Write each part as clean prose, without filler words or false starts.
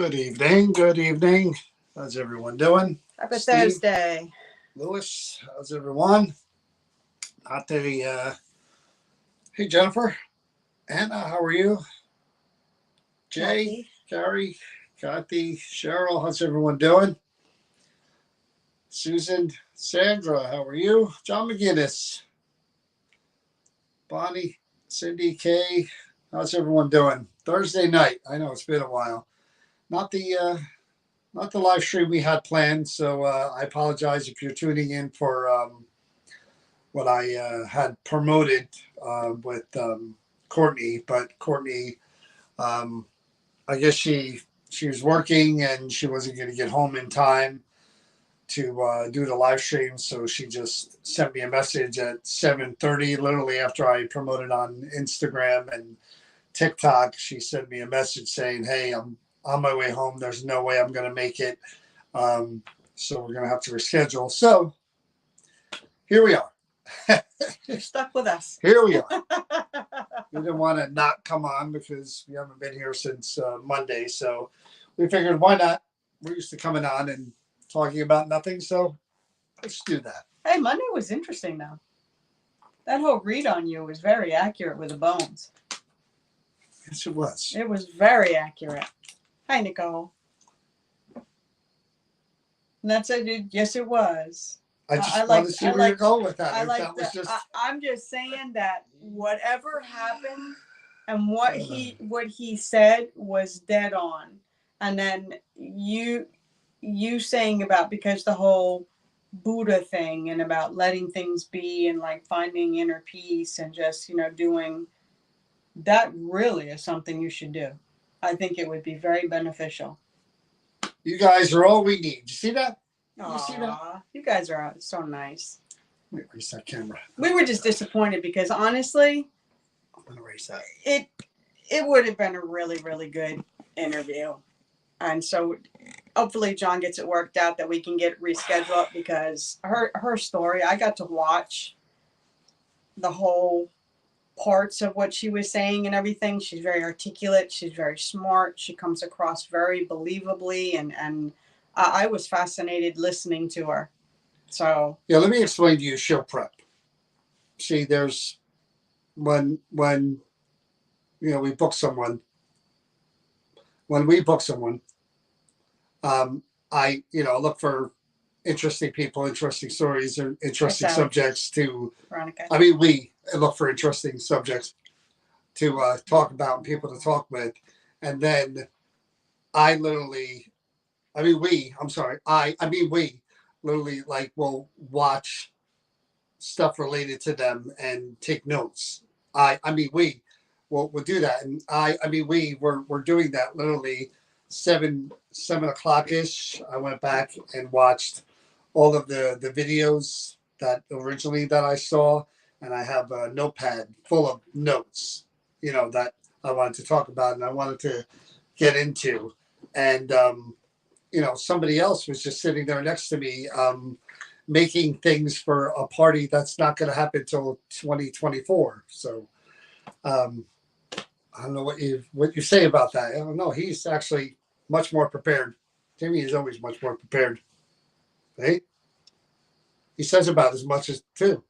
Good evening. Good evening. How's everyone doing? Happy Steve, Thursday. Lewis, how's everyone? Not the. Hey, Jennifer, Anna, how are you? Jay, Kathy. Carrie, Kathy, Cheryl, how's everyone doing? Susan, Sandra, how are you? John McGinnis, Bonnie, Cindy, Kay, how's everyone doing? Thursday night. I know it's been a while. Not the not the live stream we had planned. So I apologize if you're tuning in for what I had promoted with Courtney. But Courtney, um, I guess she was working and she wasn't going to get home in time to do the live stream. So she just sent me a message at 7:30, literally after I promoted on Instagram and TikTok. She sent me a message saying, "Hey, I'm on my way home. There's no way I'm going to make it. So we're going to have to reschedule." So here we are. You're stuck with us. Here we are. We didn't want to not come on because we haven't been here since Monday. So we figured, why not? We're used to coming on and talking about nothing. So let's do that. Hey, Monday was interesting though. That whole read on you was very accurate with the bones. Yes, it was. It was very accurate. Hi, Nicole. And that's it. Yes, it was. I just wanted to see where you're going with that. I'm just saying that whatever happened and what he said was dead on. And then you saying about, because the whole Buddha thing and about letting things be and like finding inner peace and just, doing that really is something you should do. I think it would be very beneficial. You guys are all we need. You see that? You see that? You guys are so nice. Let me erase that camera. We were just disappointed because honestly, I'm gonna erase that. It would have been a really, really good interview. And so hopefully John gets it worked out that we can get it rescheduled, because her story, I got to watch the whole parts of what she was saying and everything. She's very articulate. She's very smart. She comes across very believably, and I was fascinated listening to her. So yeah, let me explain to you show prep. See, there's when we book someone. When we book someone, I look for interesting people, interesting stories, or interesting subjects to. Veronica. I mean, we look for interesting subjects to talk about and people to talk with, and then we literally will watch stuff related to them and take notes. We'll do that, and we're doing that literally 7 o'clock ish. I went back and watched all of the videos that I saw, and I have a notepad full of notes, that I wanted to talk about and I wanted to get into. And somebody else was just sitting there next to me, making things for a party that's not going to happen till 2024. So I don't know what you say about that. I don't know. He's actually much more prepared. Timmy is always much more prepared. Right? He says about as much as too.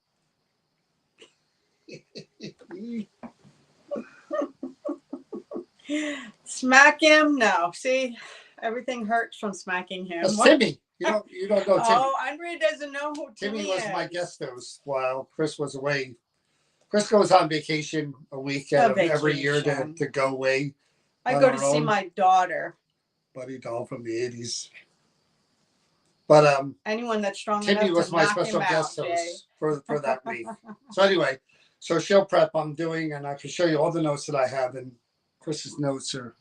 Smack him? No. See, everything hurts from smacking him. That's Timmy. You don't know Timmy. Oh, Andrea doesn't know who Timmy was is. My guest host while Chris was away. Chris goes on vacation a week out of every year to go away. I go to see my daughter. Buddy doll from the 80s. But anyone that's strong Timmy enough was to my knock special him guest out, host for that week. So anyway, show prep I'm doing, and I can show you all the notes that I have, and Chris's notes are.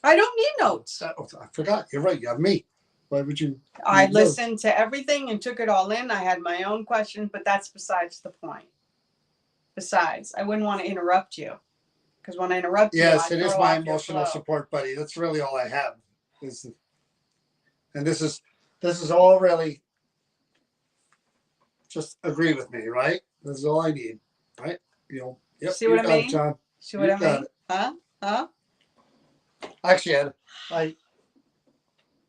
I don't need notes. I forgot. You're right. You have me. Why would you? I listened to everything and took it all in. I had my own questions, but that's besides the point. Besides, I wouldn't want to interrupt you, because when I interrupt you, yes, it is my emotional support buddy. That's really all I have. And this is all really. Just agree with me, right? This is all I need, right? Yep. See what I mean? John. See what I mean? Huh? Actually, I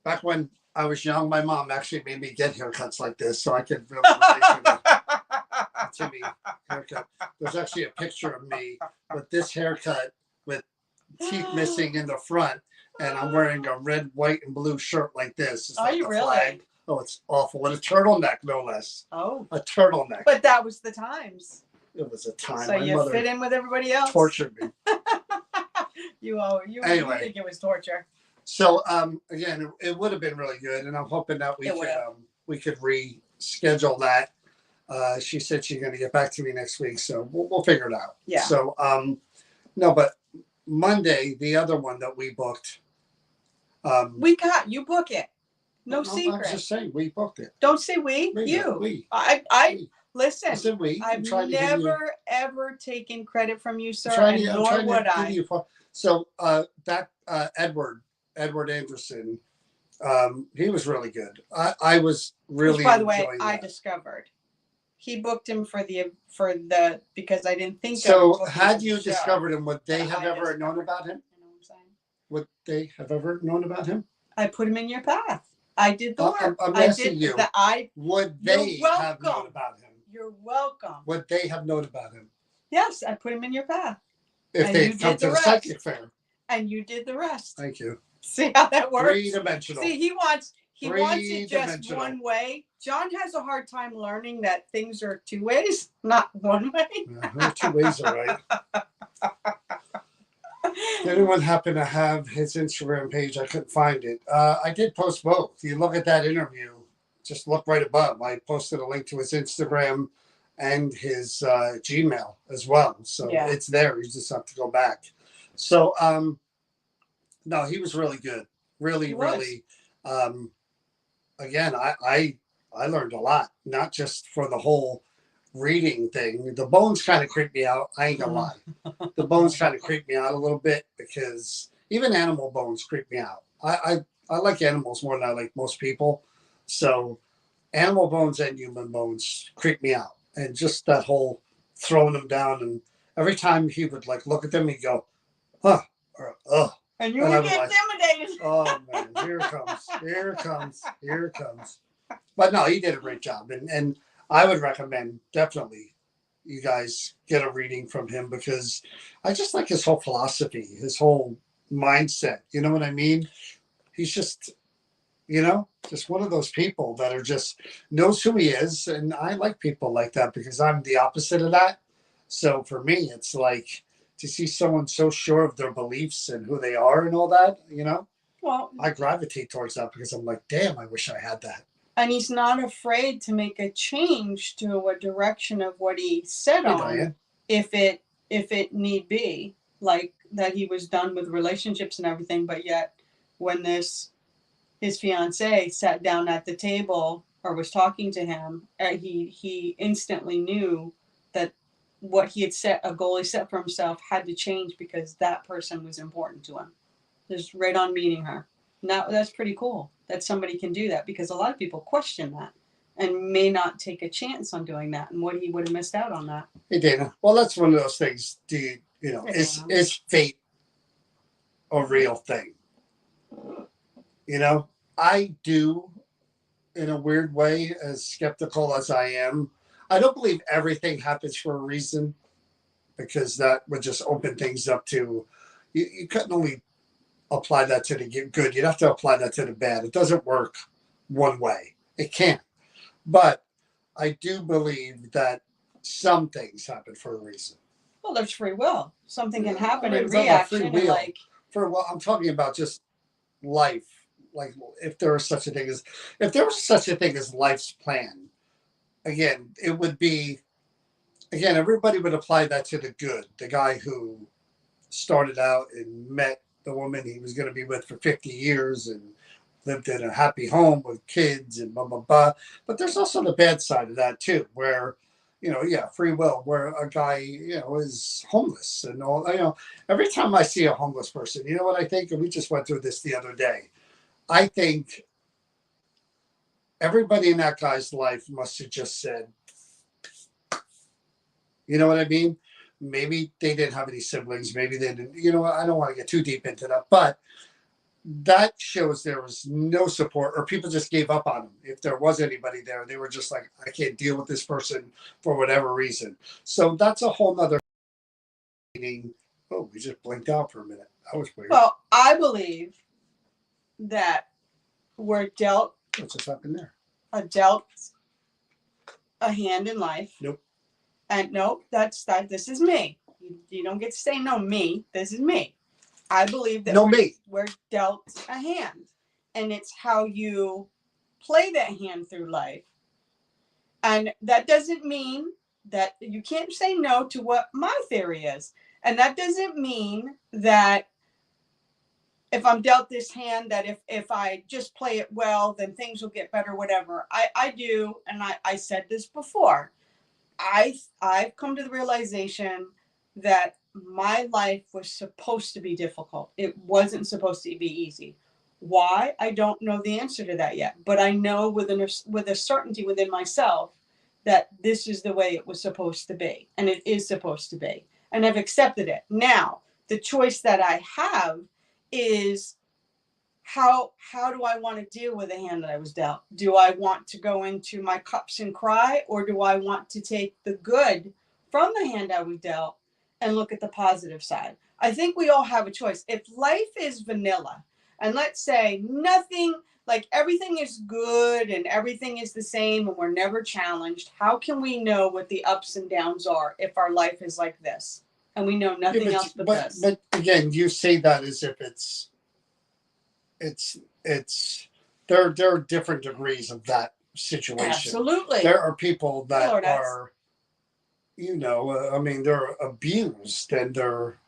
back when I was young, my mom actually made me get haircuts like this, so I could really relate to the Timmy haircut. There's actually a picture of me with this haircut with teeth missing in the front, and I'm wearing a red, white, and blue shirt like this. It's Are like you a really? flag. Oh, it's awful. With a turtleneck, no less. Oh. A turtleneck. But that was the times. It was a time. So my you mother fit in with everybody else? tortured me. You Anyway. think it was torture. So again, it would have been really good, and I'm hoping that we could reschedule that. She said she's going to get back to me next week, so we'll figure it out. Yeah. So no, but Monday, the other one that we booked. You book it. No secret. I was just saying we booked it. Don't say we. You. We. Listen. I said we. I've never ever taken credit from you, sir, and nor would I. So that Edward Anderson, he was really good. I was really. Which, by the way, I discovered. He booked him for the because I didn't think. So had you discovered him, would they have ever known about him? You know what I'm saying? Would they have ever known about him? I put him in your path. I did the work. I'm asking you. Would they have known about him? You're welcome. Would they have known about him? Yes, I put him in your path. If they had come to the psychic fair. And you did the rest. Thank you. See how that works? Three-dimensional. See, he wants it just one way. John has a hard time learning that things are two ways, not one way. Yeah, two ways are right. Did anyone happen to have his Instagram page? I couldn't find it. I did post both. You look at that interview, just look right above. I posted a link to his Instagram and his Gmail as well. So it's there. You just have to go back. So, no, he was really good. Really. Again, I learned a lot, not just for the whole reading thing. The bones kind of creep me out. I ain't gonna lie. The bones kind of creep me out a little bit because even animal bones creep me out. I like animals more than I like most people. So animal bones and human bones creep me out. And just that whole throwing them down, and every time he would like look at them, he'd go, huh, or ugh. And you would get intimidated. Oh man, here it comes. But no, he did a great job. And I would recommend definitely you guys get a reading from him because I just like his whole philosophy, his whole mindset. You know what I mean? He's just, just one of those people that are just knows who he is. And I like people like that because I'm the opposite of that. So for me, it's like to see someone so sure of their beliefs and who they are and all that, Well, I gravitate towards that because I'm like, damn, I wish I had that. And he's not afraid to make a change to a direction of what he said on, if it need be, like that he was done with relationships and everything. But yet, when his fiance sat down at the table or was talking to him, he instantly knew that what he had set, a goal he set for himself, had to change because that person was important to him. Just right on meeting her. Now that's pretty cool that somebody can do that because a lot of people question that and may not take a chance on doing that, and what he would have missed out on that. Hey Dana, well that's one of those things. Is fate a real thing? I do, in a weird way, as skeptical as I am. I don't believe everything happens for a reason because that would just open things up to you couldn't only apply that to the good. You'd have to apply that to the bad. It doesn't work one way. It can't. But I do believe that some things happen for a reason. Well, there's free will. Something can happen in reaction. I'm talking about just life. Like if there was such a thing as life's plan, again, it would be, everybody would apply that to the good. The guy who started out and met the woman he was going to be with for 50 years and lived in a happy home with kids and blah, blah, blah. But there's also the bad side of that too, where, free will, where a guy, is homeless and all, every time I see a homeless person, you know what I think? And we just went through this the other day. I think everybody in that guy's life must have just said, you know what I mean? Maybe they didn't have any siblings. Maybe they didn't, I don't want to get too deep into that, but that shows there was no support, or people just gave up on him. If there was anybody there, they were just like, I can't deal with this person for whatever reason. So that's a whole nother meaning. Oh, we just blinked out for a minute. That was weird. Well, I believe that we're dealt What's just happened there? dealt a hand in life. Nope. And no, that's that. This is me. You don't get to say no, me. This is me. I believe that No, me. we're dealt a hand, and it's how you play that hand through life. And that doesn't mean that you can't say no to what my theory is. And that doesn't mean that if I'm dealt this hand, that if I just play it well, then things will get better, whatever. I do, and I said this before. I've come to the realization that my life was supposed to be difficult. It wasn't supposed to be easy. Why? I don't know the answer to that yet, but I know with a certainty within myself that this is the way it was supposed to be, and it is supposed to be, and I've accepted it. Now, the choice that I have is how do I want to deal with the hand that I was dealt? Do I want to go into my cups and cry, or do I want to take the good from the hand I was dealt and look at the positive side? I think we all have a choice. If life is vanilla, and let's say nothing, like everything is good and everything is the same and we're never challenged, how can we know what the ups and downs are if our life is like this and we know nothing else but this? But again, you say that as if it's there are different degrees of that situation. Absolutely. There are people that are, I mean, they're abused, and they're,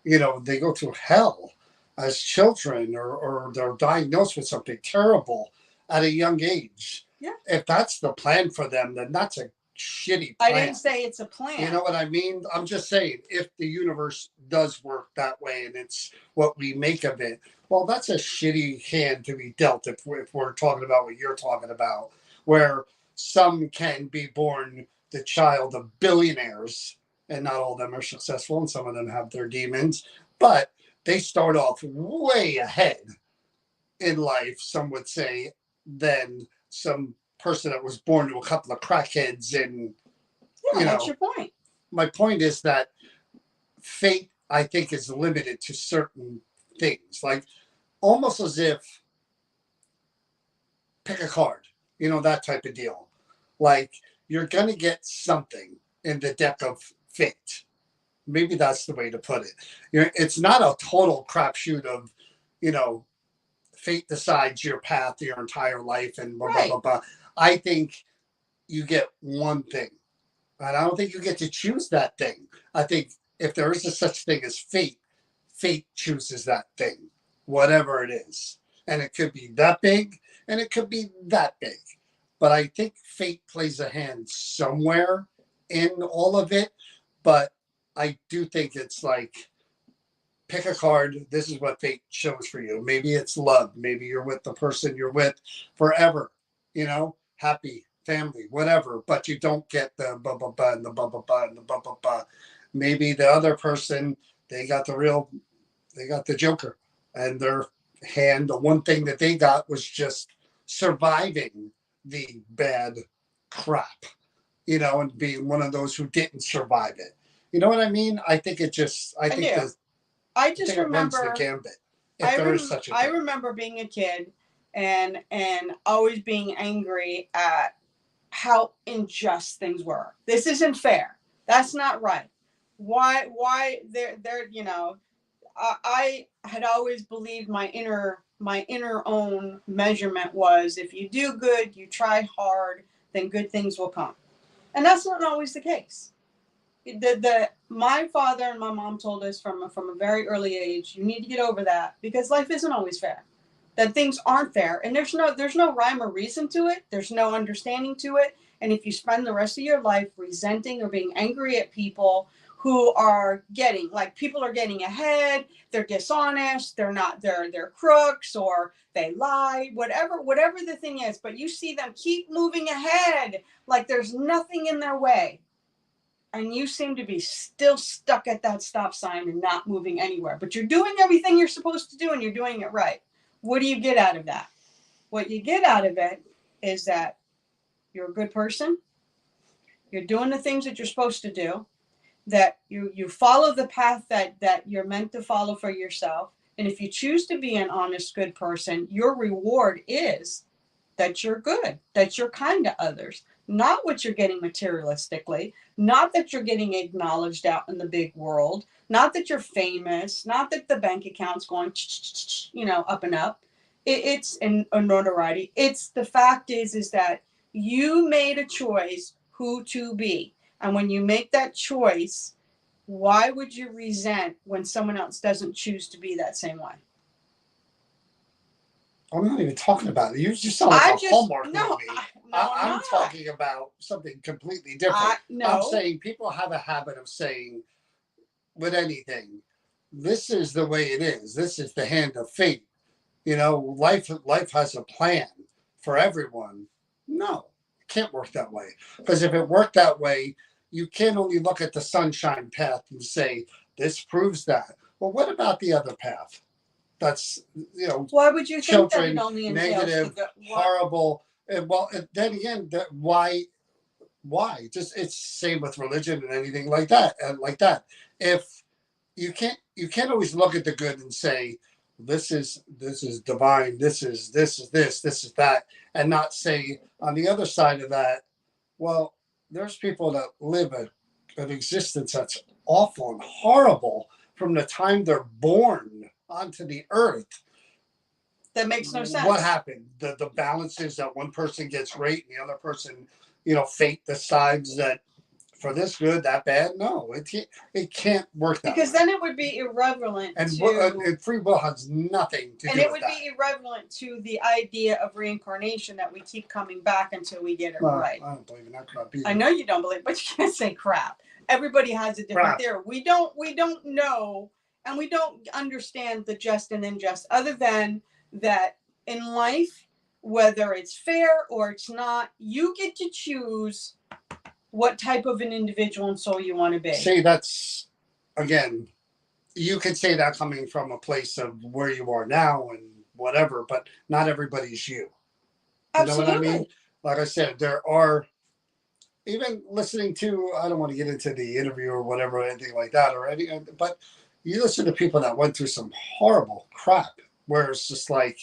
they go through hell as children, or they're diagnosed with something terrible at a young age. Yeah. If that's the plan for them, then that's a shitty plan. I didn't say it's a plan. You know what I mean? I'm just saying, if the universe does work that way and it's what we make of it, well, that's a shitty hand to be dealt if we're talking about what you're talking about, where some can be born the child of billionaires, and not all of them are successful, and some of them have their demons, but they start off way ahead in life, some would say, than some person that was born to a couple of crackheads. And what's your point? My point is that fate, I think, is limited to certain things, like almost as if pick a card, that type of deal. Like, you're going to get something in the deck of fate. Maybe that's the way to put it. It's not a total crapshoot of, fate decides your path your entire life and blah, blah, blah, blah. I think you get one thing. And I don't think you get to choose that thing. I think if there is a such thing as fate, fate chooses that thing, whatever it is. And it could be that big, and it could be that big. But I think fate plays a hand somewhere in all of it. But I do think it's like, pick a card. This is what fate shows for you. Maybe it's love. Maybe you're with the person you're with forever, happy, family, whatever, but you don't get the blah, blah, blah, and the blah, blah, blah, and the blah, blah, blah. Maybe the other person, they got the Joker, and their hand, the one thing that they got was just surviving the bad crap, and being one of those who didn't survive it. You know what I mean? I think it just, I think remember it runs the gambit. If there is such a thing. I remember being a kid and always being angry at how unjust things were. This isn't fair. That's not right. Why they're I had always believed my inner own measurement was, if you do good, you try hard, then good things will come. And that's not always the case. My father and my mom told us from a very early age, you need to get over that, because life isn't always fair. That things aren't fair, and there's no rhyme or reason to it. There's no understanding to it. And if you spend the rest of your life resenting or being angry at people who are people are getting ahead, they're dishonest, they're crooks, or they lie, whatever the thing is, but you see them keep moving ahead like there's nothing in their way. and you seem to be still stuck at that stop sign and not moving anywhere, but you're doing everything you're supposed to do and you're doing it right. What do you get out of that? What you get out of it is that you're a good person. You're doing the things that you're supposed to do, that you follow the path that you're meant to follow for yourself. And if you choose to be an honest, good person, your reward is that you're good, that you're kind to others, not what you're getting materialistically, not that you're getting acknowledged out in the big world, not that you're famous, not that the bank account's going, up and up. It's in a notoriety. It's the fact is that you made a choice who to be. And when you make that choice, why would you resent when someone else doesn't choose to be that same way? I'm not even talking about it. You just sound like a Hallmark movie. I'm talking about something completely different. I'm saying people have a habit of saying with anything, this is the way it is. This is the hand of fate. Life has a plan for everyone. No, it can't work that way. Because if it worked that way, you can't only look at the sunshine path and say, this proves that. Well, what about the other path? That's, why would you children, think that it only negative, horrible. And then again, why? Just it's same with religion and anything like that. And like that, if you can't always look at the good and say, this is divine. This is that, and not say on the other side of that, well, there's people that live an existence that's awful and horrible from the time they're born onto the earth. That makes no sense. What happened? The balance is that one person gets great and the other person, fate decides that for this good, that bad. No, it can't work that because way. Then it would be irrelevant and free will has nothing to do with that. And it would be irrelevant to the idea of reincarnation, that we keep coming back until we get it right. I don't believe in that crap either. I know you don't believe, but you can't say crap. Everybody has a different theory. We don't know, and we don't understand the just and unjust, other than that in life, whether it's fair or it's not, you get to choose what type of an individual and soul you want to be. See, that's, again, you could say that coming from a place of where you are now and whatever, but not everybody's you. Absolutely. You know what I mean? Like I said, there are, even listening to, I don't want to get into the interview or whatever, or anything like that, but you listen to people that went through some horrible crap, where it's just like,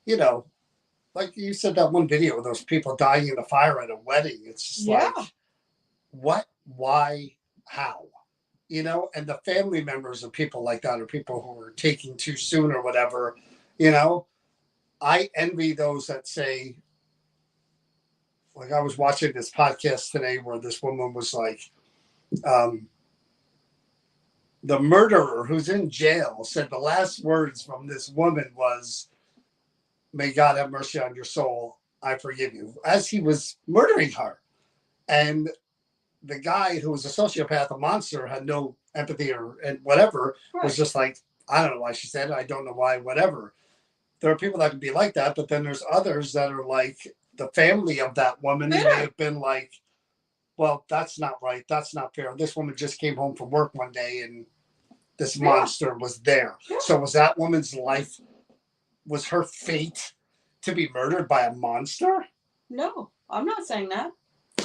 like you said, that one video of those people dying in a fire at a wedding. It's just like, what, why, how? And the family members of people like that, or people who are taking too soon or whatever, I envy those that say, like I was watching this podcast today where this woman was like, the murderer who's in jail said the last words from this woman was, may God have mercy on your soul. I forgive you, as he was murdering her. And the guy who was a sociopath, a monster, had no empathy and whatever, was just like, I don't know why she said it. I don't know why, whatever. There are people that can be like that, but then there's others that are like, the family of that woman may have been like, well, that's not right. That's not fair. This woman just came home from work one day and this monster was there. So was that woman's life, was her fate to be murdered by a monster? No, I'm not saying that.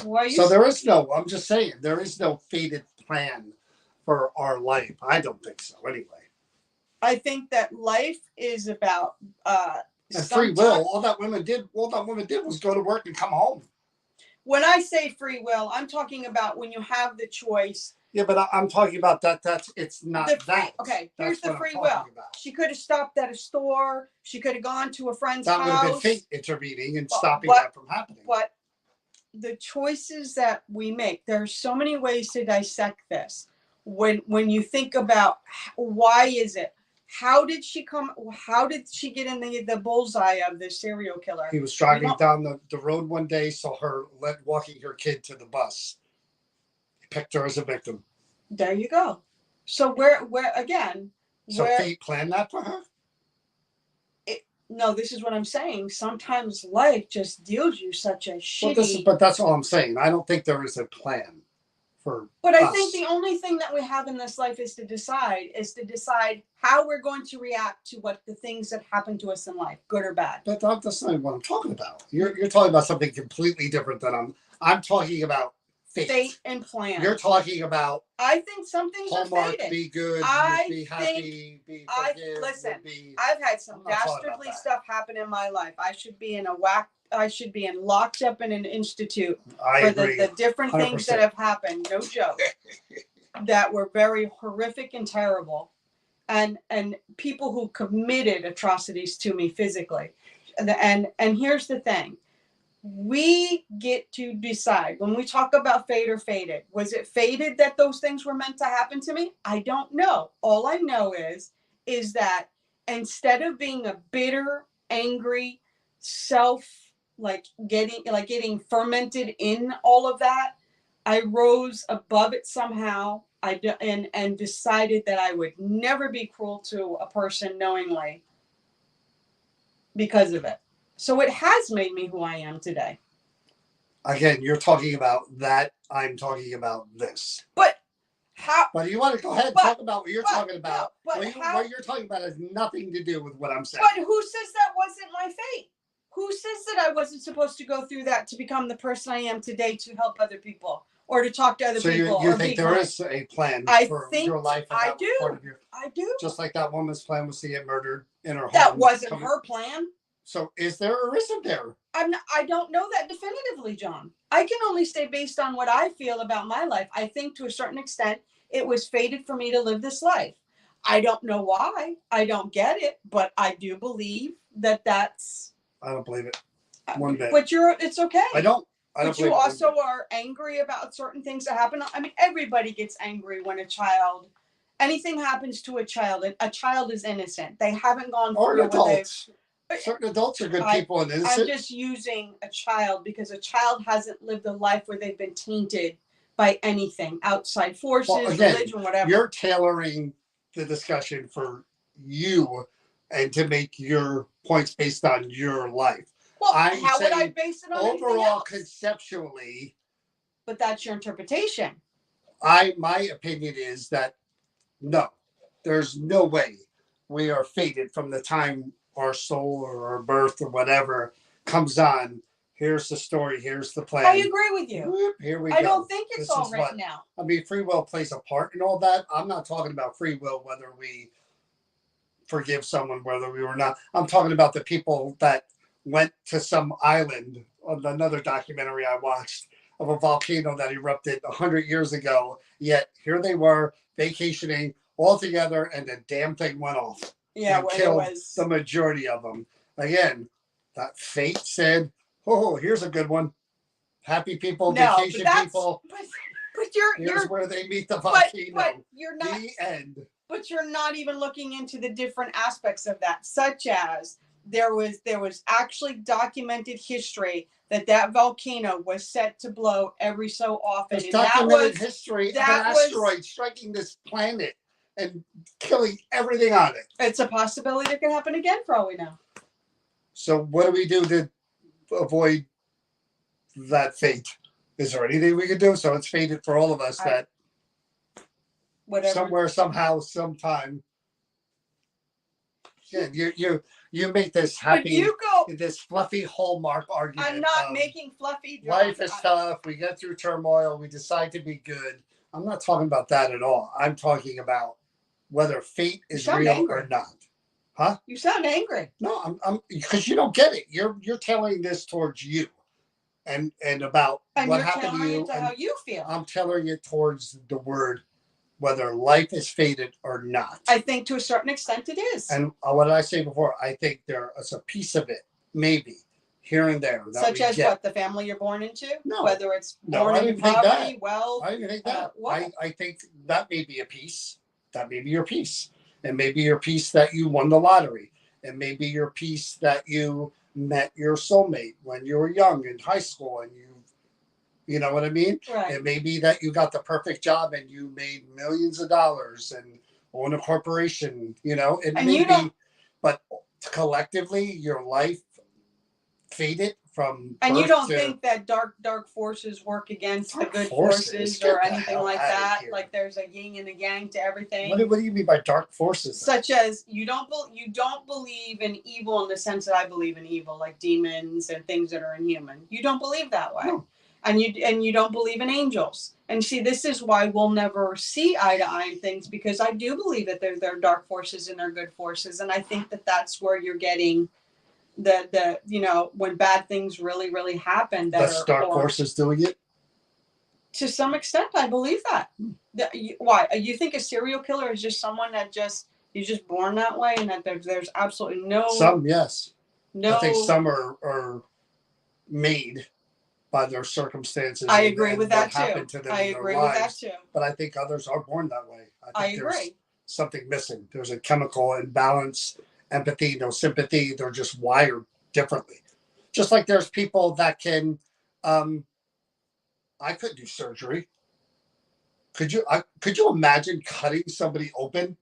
Why are you there is no, I'm just saying, there is no fated plan for our life. I don't think so, anyway. I think that life is about and free will. All that woman did was go to work and come home. When I say free will, I'm talking about when you have the choice. Yeah, but I'm talking about that. It's not that. Okay, here's the free will. She could have stopped at a store. She could have gone to a friend's house. That would have been fate intervening and stopping that from happening. But the choices that we make, there are so many ways to dissect this. When you think about why is it? How did she get in the bullseye of the serial killer? He was driving down the road one day, saw her walking her kid to the bus. He picked her as a victim. There you go. So where again? So fate planned that for her? No, this is what I'm saying. Sometimes life just deals you such a shitty. But that's all I'm saying. I don't think there is a plan for But I us. think the only thing that we have in this life is to decide how we're going to react to what the things that happen to us in life, good or bad. But that's not what I'm talking about. You're talking about something completely different than I'm talking about fate and plan. You're talking about I think some things Hallmark, are fated. be good, be happy, be forgive. Listen, I've had some dastardly stuff happen in my life. I should be locked up in an institute for the different 100%. Things that have happened. No joke. That were very horrific and terrible, and people who committed atrocities to me physically. And here's the thing. We get to decide when we talk about fate or fated. Was it fated that those things were meant to happen to me? I don't know. All I know is that instead of being a bitter, angry, getting fermented in all of that, I rose above it somehow. And decided that I would never be cruel to a person knowingly because of it. So it has made me who I am today. Again, you're talking about that. I'm talking about this. But how? But you want to go ahead and talk about what you're talking about. No, what you're talking about has nothing to do with what I'm saying. But who says that wasn't my fate? Who says that I wasn't supposed to go through that to become the person I am today to help other people or to talk to other people? So you think there is a plan for your life? I do. I do. Just like that woman's plan was to get murdered in her home. That wasn't her plan. So is there or isn't there? I don't know that definitively, John. I can only say based on what I feel about my life. I think to a certain extent it was fated for me to live this life. I don't know why. I don't get it, but I do believe that that's. I don't believe it one bit. But it's okay. I don't. But you also are angry about certain things that happen. I mean, everybody gets angry when anything happens to a child. A child is innocent. They haven't gone through adults. Certain adults are good people and innocent. I'm just using a child because a child hasn't lived a life where they've been tainted by anything, outside forces, religion, whatever. You're tailoring the discussion for you and to make your points based on your life. Well, how would I base it on overall, conceptually? But that's your interpretation. My opinion is that no, there's no way we are fated from the time our soul or our birth or whatever comes on. Here's the story. Here's the plan. I agree with you. Whoop, here we go. I don't think it's all written out. I mean, free will plays a part in all that. I'm not talking about free will, whether we forgive someone, whether we were not. I'm talking about the people that went to some island on another documentary I watched of a volcano that erupted 100 years ago. Yet here they were vacationing all together and the damn thing went off. Yeah, and killed the majority of them. Again, that fate said, "Oh, here's a good one. Happy people, vacation people. But here's where they meet the volcano." But you're not. The end. But you're not even looking into the different aspects of that, such as there was actually documented history that volcano was set to blow every so often. There's documented history of an asteroid striking this planet and killing everything on it. It's a possibility that can happen again for all we know. So what do we do to avoid that fate? Is there anything we can do? So it's fated for all of us that somewhere, somehow, sometime. Yeah, you make this happy, this fluffy hallmark argument. I'm not making fluffy. Life is tough. We get through turmoil. We decide to be good. I'm not talking about that at all. I'm talking about whether fate is real or not. Huh? You sound angry. No, I'm because you don't get it. You're tailoring this towards you, and about what happened to you. And how you feel. I'm tailoring it towards the word, whether life is fated or not. I think to a certain extent it is. And what did I say before? I think there is a piece of it, maybe here and there. Such as what, the family you're born into? No. Whether it's born in poverty, wealth. I didn't think that. I think that may be a piece. That may be your piece. It may be your piece that you won the lottery. It may be your piece that you met your soulmate when you were young in high school and you know what I mean? Right. It may be that you got the perfect job and you made millions of dollars and own a corporation, it may be, but collectively your life fated from And you birth don't to think that dark forces work against the Dark good forces? forces Get or the anything hell like outta that? here. Like there's a yin and a yang to everything. What do you mean by dark forces? Such as you don't believe in evil in the sense that I believe in evil, like demons and things that are inhuman. You don't believe that way. No. And you don't believe in angels. And see, this is why we'll never see eye to eye in things, because I do believe that there are dark forces and there are good forces, and I think that that's where you're getting the when bad things really happen that That's are dark forces doing it. To some extent, I believe that. Why? You think a serial killer is just someone that you're just born that way, and that there's absolutely no. Some, yes. No. I think some are made by their circumstances. I agree with that too. Happened to them I in agree their with that lives. too. But I think others are born that way. I think there's agree. something missing. There's a chemical imbalance, empathy, no sympathy. They're just wired differently. Just like there's people that can, I could do surgery. Could you imagine cutting somebody open,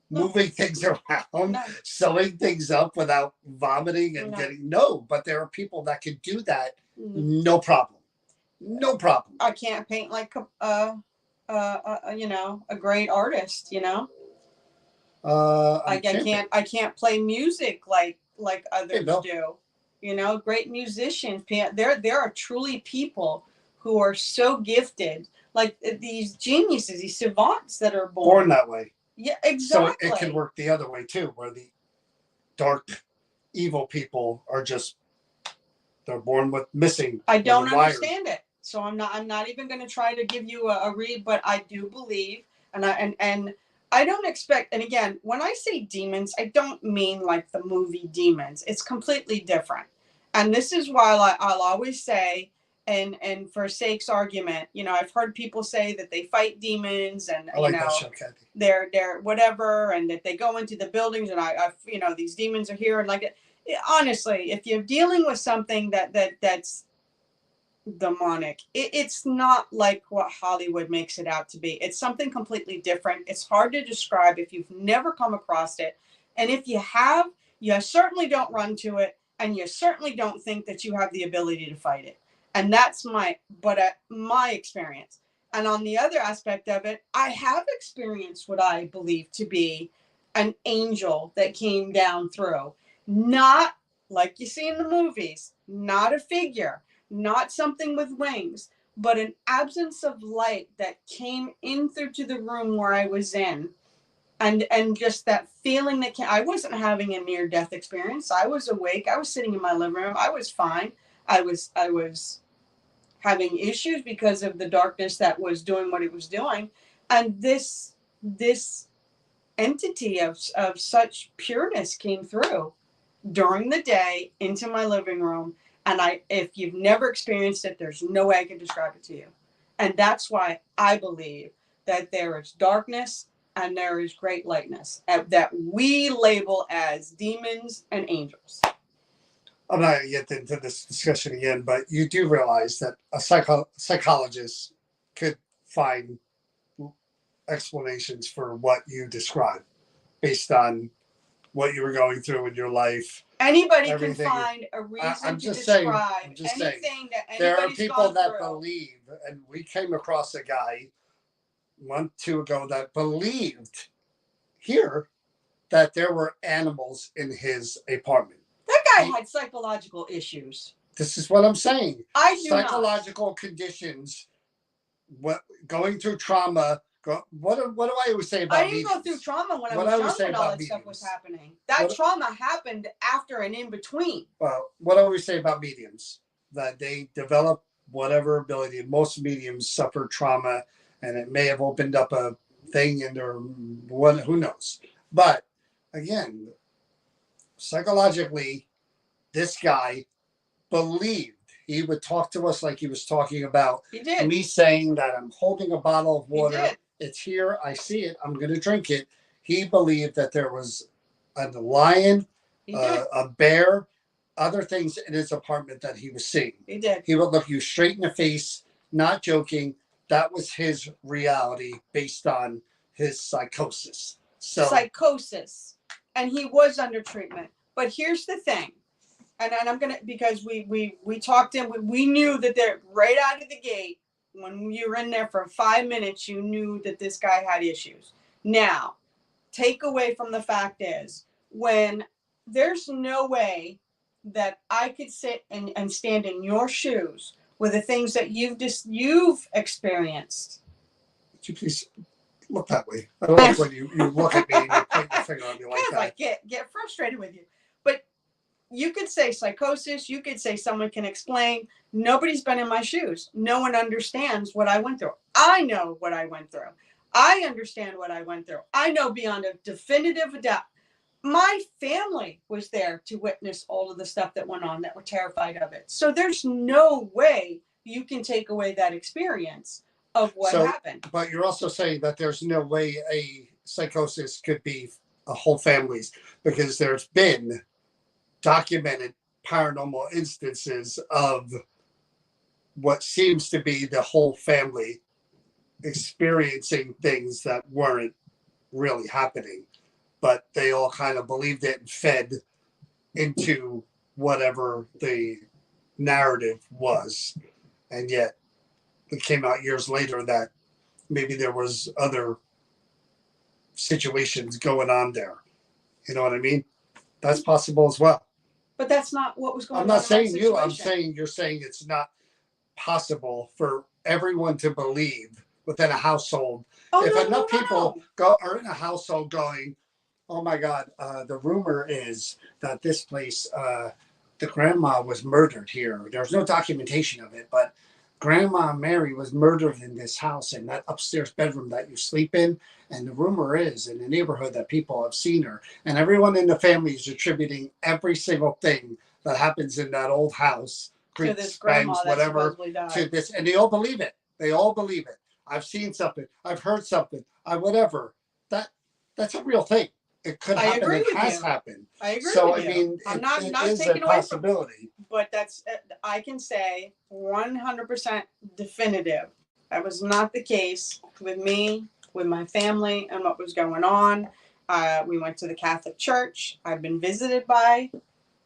moving things around, No. sewing things up without vomiting and No. but there are people that can do that, no problem. No problem. I can't paint like a great artist, I can't play music like others do. Great musicians. There are truly people who are so gifted, like these geniuses, these savants that are born that way. Yeah, exactly. So it can work the other way too, where the dark, evil people are just they're born with missing. I don't understand it, so I'm not even going to try to give you a read, but I do believe, and I don't expect. And again, when I say demons, I don't mean like the movie Demons. It's completely different. And this is why I'll always say, and for sake's argument, I've heard people say that they fight demons, and I like that show, Kathy. They're whatever, and that they go into the buildings, and I these demons are here, and like honestly, if you're dealing with something that's demonic, it's not like what Hollywood makes it out to be. It's something completely different. It's hard to describe if you've never come across it, and if you have, you certainly don't run to it, and you certainly don't think that you have the ability to fight it. And that's my experience. And on the other aspect of it, I have experienced what I believe to be an angel that came down through. Not like you see in the movies, not a figure, not something with wings, but an absence of light that came in through to the room where I was in. And just that feeling that I wasn't having a near death experience. I was awake. I was sitting in my living room. I was fine. I was having issues because of the darkness that was doing what it was doing. And this entity of such pureness came through during the day into my living room. And if you've never experienced it, there's no way I can describe it to you. And that's why I believe that there is darkness and there is great lightness that we label as demons and angels. I'm not going to get into this discussion again, but you do realize that a psychologist could find explanations for what you describe based on what you were going through in your life. Anybody can find a reason to describe anything that anybody's gone through. There are people that believe, and we came across a guy a month, two ago that believed here that there were animals in his apartment. That guy had psychological issues. This is what I'm saying. I do psychological conditions, going through trauma. What do I always say about? I didn't go through trauma when I was young when all that stuff was happening. That trauma happened after and in between. Well, what do I always say about mediums? That they develop whatever ability. Most mediums suffer trauma, and it may have opened up a thing in their what? Who knows? But again, psychologically, this guy believed. He would talk to us like he was talking about me saying that I'm holding a bottle of water. It's here. I see it. I'm going to drink it. He believed that there was a lion, a bear, other things in his apartment that he was seeing. He did. He would look you straight in the face, not joking. That was his reality based on his psychosis. Psychosis. And he was under treatment. But here's the thing. and I'm gonna, because we talked in, we knew that they're right out of the gate. When you were in there for 5 minutes, you knew that this guy had issues. Now, take away from the fact is, when there's no way that I could sit and stand in your shoes with the things that you've experienced. Would you please look that way? I don't like when you look at me and you point your finger at me like that. I get frustrated with you. But you could say psychosis, you could say someone can explain. Nobody's been in my shoes. No one understands what I went through. I know what I went through. I understand what I went through. I know beyond a definitive doubt. My family was there to witness all of the stuff that went on, that were terrified of it. So there's no way you can take away that experience of what happened. But you're also saying that there's no way a psychosis could be a whole family's, because there's been documented paranormal instances of what seems to be the whole family experiencing things that weren't really happening, but they all kind of believed it and fed into whatever the narrative was. And yet it came out years later that maybe there was other situations going on there. You know what I mean? That's possible as well. But that's not what was going on. I'm not saying you. I'm saying you're saying it's not possible for everyone to believe within a household. If enough people are in a household going, oh my God, the rumor is that this place, the grandma was murdered here. There's no documentation of it, but Grandma Mary was murdered in this house, in that upstairs bedroom that you sleep in. And the rumor is in the neighborhood that people have seen her. And everyone in the family is attributing every single thing that happens in that old house, to this grandma, bangs, whatever, to this. And they all believe it. They all believe it. I've seen something. I've heard something. Whatever. That's a real thing. It could happen. It has happened. I agree so, with you. I mean, I'm it not is taking a away possibility. But that's, I can say 100% definitive. That was not the case with me, with my family, and what was going on. We went to the Catholic Church. I've been visited by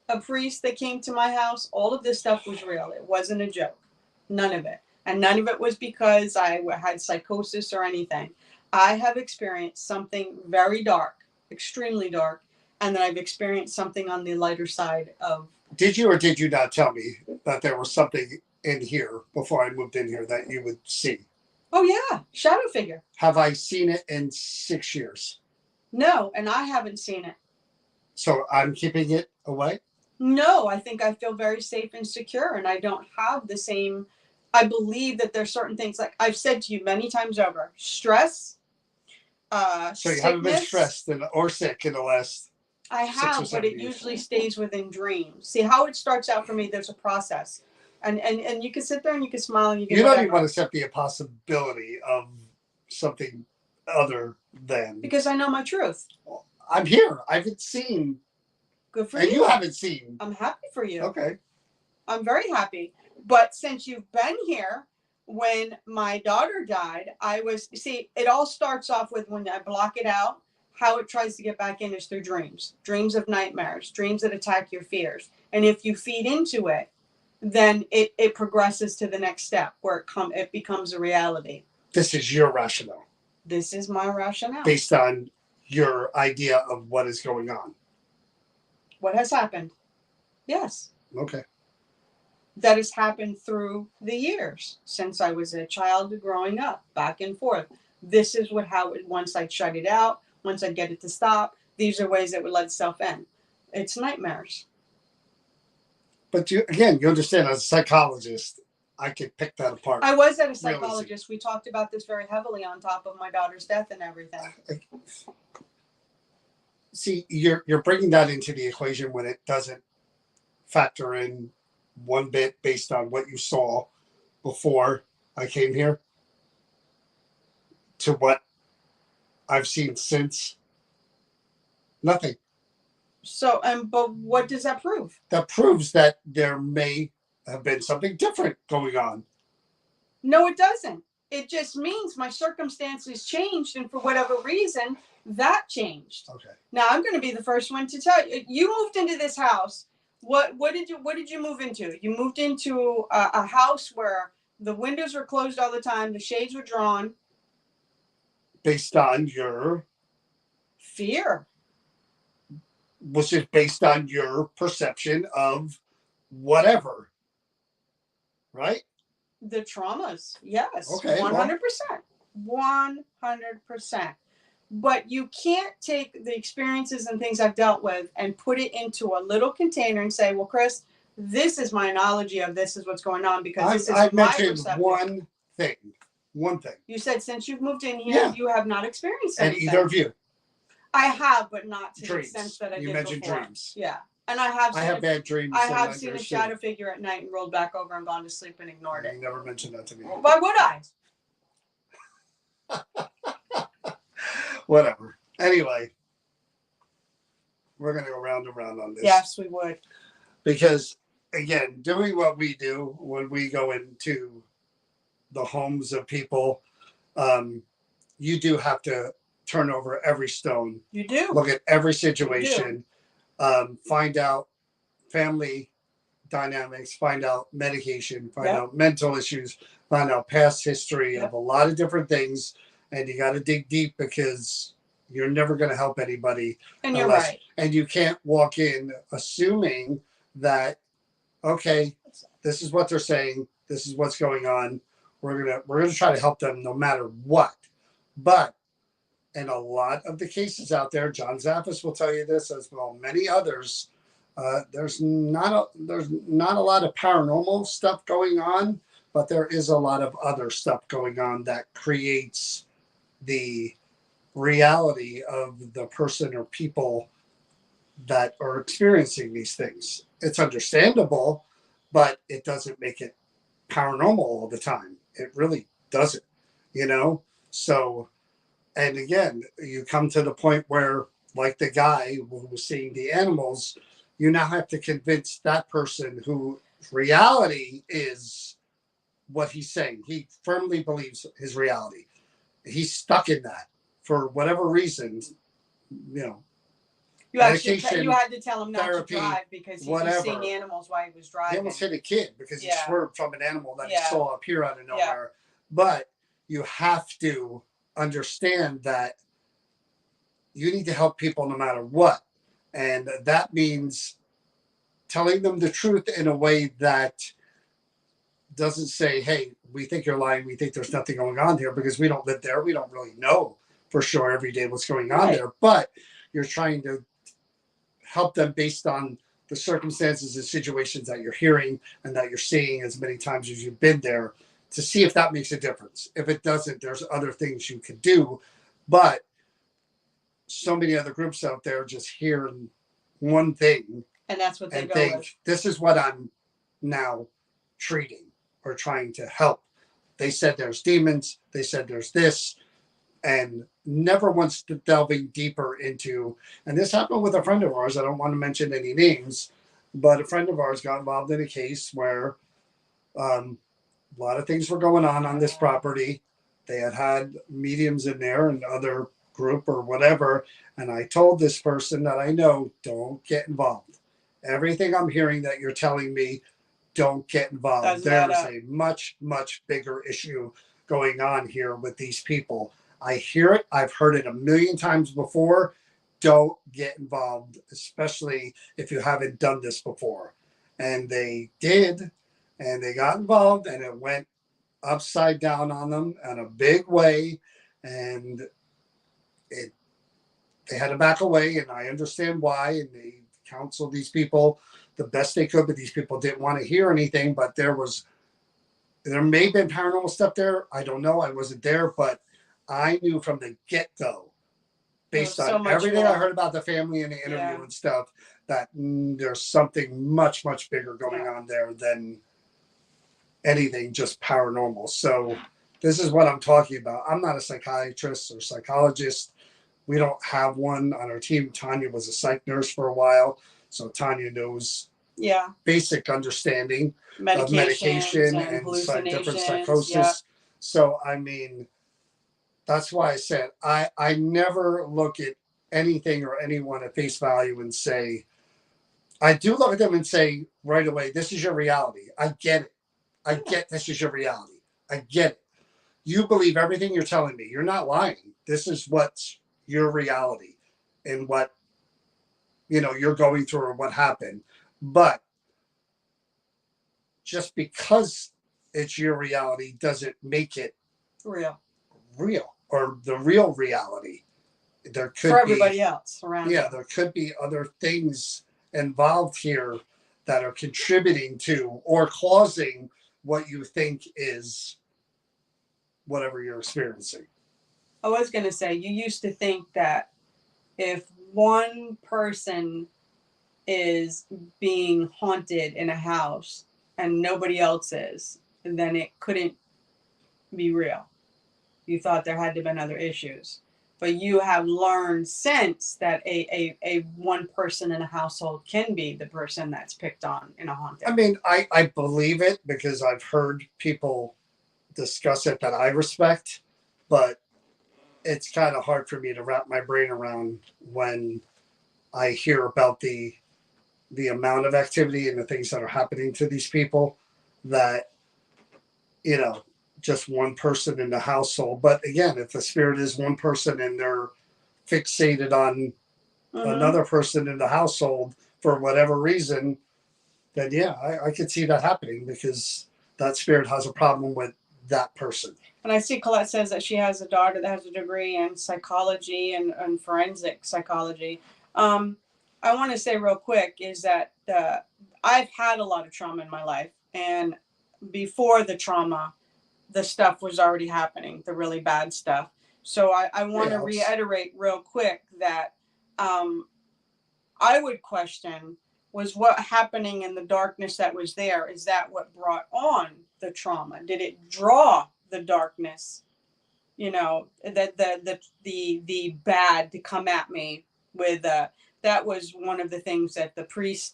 a priest that came to my house. All of this stuff was real. It wasn't a joke. None of it. And none of it was because I had psychosis or anything. I have experienced something very dark, extremely dark, and then I've experienced something on the lighter side of. Did you or did you not tell me that there was something in here before I moved in here that you would see? Oh yeah, shadow figure. Have I seen it in 6 years? No, and I haven't seen it. So I'm keeping it away? No, I think I feel very safe and secure, and I don't have the same. I believe that there's certain things, like I've said to you many times over, stress. So you haven't been stressed or sick in the last. I have, but it usually stays within dreams. See how it starts out for me. There's a process, and you can sit there and you can smile and you can. You don't even want to accept the possibility of something other than. Because I know my truth. I'm here. I haven't seen. Good for you. And you haven't seen. I'm happy for you. Okay. I'm very happy, but since you've been here. When my daughter died, it all starts off with, when I block it out, how it tries to get back in is through dreams of nightmares, dreams that attack your fears. And if you feed into it, then it progresses to the next step where it becomes a reality. This is your rationale. This is my rationale. Based on your idea of what is going on. What has happened? Yes. Okay. That has happened through the years since I was a child growing up, back and forth. This is once I shut it out, once I get it to stop, these are ways it would let itself in. It's nightmares. But you understand, as a psychologist, I could pick that apart. I was at a psychologist. We talked about this very heavily on top of my daughter's death and everything. See, you're bringing that into the equation when it doesn't factor in one bit based on what you saw before I came here to what I've seen since. Nothing. So, but what does that prove? That proves that there may have been something different going on. No, it doesn't. It just means my circumstances changed, and for whatever reason, that changed. Okay. Now, I'm going to be the first one to tell you. You moved into this house What did you move into? You moved into a house where the windows were closed all the time, the shades were drawn. Based on your Fear. Was it based on your perception of whatever, right? The traumas, yes, Okay, well, 100%. 100%. But you can't take the experiences and things I've dealt with and put it into a little container and say, well, Chris, this is my analogy of this is what's going on because this is I've my mentioned perception. one thing. You said since you've moved in here, Yeah. you have not experienced And anything. either of you. I have, but not to Dreams. the extent that I You did mentioned before. Dreams. Yeah. And I have I have bad dreams. I have seen a shadow figure at night and rolled back over and gone to sleep and ignored it. You never mentioned that to me. Why would I? Whatever. Anyway, we're going to go round and round on this. Yes, we would. Because, again, doing what we do when we go into the homes of people, you do have to turn over every stone. You do. Look at every situation. Find out family dynamics, find out medication, find out mental issues, find out past history of a lot of different things. And you got to dig deep because you're never going to help anybody. And you're right. And you can't walk in assuming that, okay, this is what they're saying. This is what's going on. We're gonna try to help them no matter what. But in a lot of the cases out there, John Zaffis will tell you this, as well many others. There's not a lot of paranormal stuff going on, but there is a lot of other stuff going on that creates the reality of the person or people that are experiencing these things. It's understandable, but it doesn't make it paranormal all the time. It really doesn't, you know? So, and again, you come to the point where, like the guy who was seeing the animals, you now have to convince that person who reality is what he's saying. He firmly believes his reality. He's stuck in that for whatever reasons, you know. You had to tell him not therapy, to drive because he was seeing animals while he was driving. He almost hit a kid because he swerved from an animal that he saw appear out of nowhere. But you have to understand that you need to help people no matter what. And that means telling them the truth in a way that doesn't say, hey, we think you're lying. We think there's nothing going on here because we don't live there. We don't really know for sure every day what's going on there. But you're trying to help them based on the circumstances and situations that you're hearing and that you're seeing as many times as you've been there to see if that makes a difference. If it doesn't, there's other things you could do. But so many other groups out there just hearing one thing and that's what they and go think, with. This is what I'm now treating or trying to help. They said there's demons. They said there's this. And never once delving deeper into, and this happened with a friend of ours. I don't want to mention any names, but a friend of ours got involved in a case where a lot of things were going on this property. They had mediums in there and other group or whatever. And I told this person that I know, don't get involved. Everything I'm hearing that you're telling me, don't get involved. There's a much, much bigger issue going on here with these people. I hear it. I've heard it a million times before. Don't get involved, especially if you haven't done this before. And they did, and they got involved, and it went upside down on them in a big way. And they had to back away, and I understand why. And they counseled these people the best they could, but these people didn't want to hear anything. But there may have been paranormal stuff there. I don't know. I wasn't there, but I knew from the get-go, based on everything I heard about the family and the interview and stuff, that there's something much, much bigger going on there than anything just paranormal. So this is what I'm talking about. I'm not a psychiatrist or psychologist. We don't have one on our team. Tanya was a psych nurse for a while, so Tanya knows basic understanding of medication and different psychosis. So, I mean, that's why I said I never look at anything or anyone at face value and say, I do look at them and say right away, this is your reality. I get it. I get this is your reality. I get it. You believe everything you're telling me. You're not lying. This is what's your reality and what you're going through or what happened. But just because it's your reality doesn't make it Real. real or the real reality. There For could be everybody else around you. there could be other things involved here that are contributing to or causing what you think is whatever you're experiencing. I was going to say, you used to think that if one person is being haunted in a house and nobody else is, then it couldn't be real. You thought there had to have been other issues. But you have learned since that a one person in a household can be the person that's picked on in a haunted. I mean, I believe it because I've heard people discuss it that I respect, but it's kind of hard for me to wrap my brain around when I hear about the amount of activity and the things that are happening to these people that you know just one person in the household. But again, if the spirit is one person and they're fixated on another person in the household for whatever reason, then yeah, I could see that happening because that spirit has a problem with that person. And I see Colette says that she has a daughter that has a degree in psychology and forensic psychology. I want to say real quick is that I've had a lot of trauma in my life, and before the trauma, the stuff was already happening, the really bad stuff. So I want to reiterate real quick that I would question was what happening in the darkness that was there. Is that what brought on the trauma? Did it draw the darkness? That the bad to come at me with that was one of the things that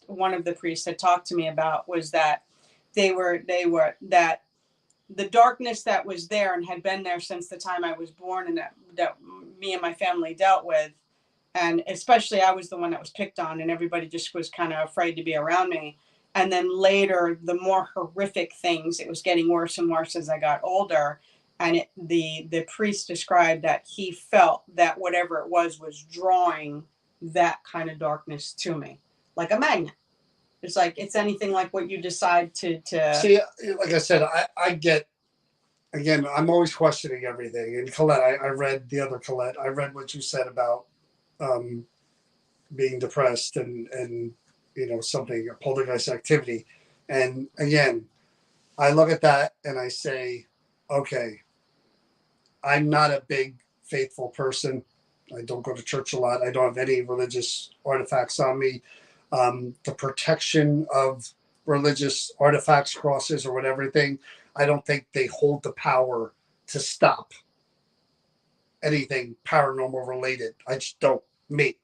one of the priests had talked to me about was that they were that the darkness that was there and had been there since the time I was born and that me and my family dealt with. And especially I was the one that was picked on and everybody just was kind of afraid to be around me. And then later, the more horrific things, it was getting worse and worse as I got older. And the priest described that he felt that whatever it was drawing that kind of darkness to me, like a magnet. It's like it's anything like what you decide to see. Like I said, I get again. I'm always questioning everything. And Colette, I read the other Colette. I read what you said about um, being depressed and something a poltergeist activity. And again, I look at that and I say, okay, I'm not a big faithful person. I don't go to church a lot. I don't have any religious artifacts on me. The protection of religious artifacts, crosses, or whatever thing, I don't think they hold the power to stop anything paranormal related. I just don't. Me.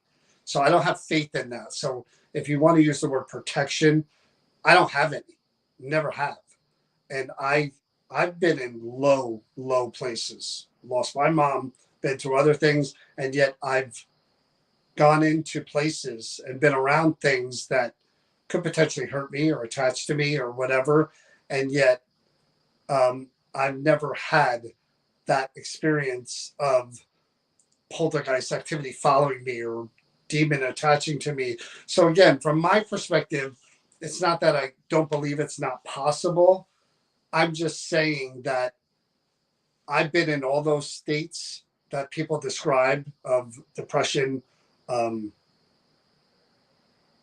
So I don't have faith in that. So if you want to use the word protection, I don't have any. Never have. And I've been in low places. Lost my mom, been through other things, and yet I've gone into places and been around things that could potentially hurt me or attach to me or whatever. And yet I've never had that experience of poltergeist activity following me or demon attaching to me. So again, from my perspective, it's not that I don't believe it's not possible. I'm just saying that I've been in all those states that people describe of depression, um,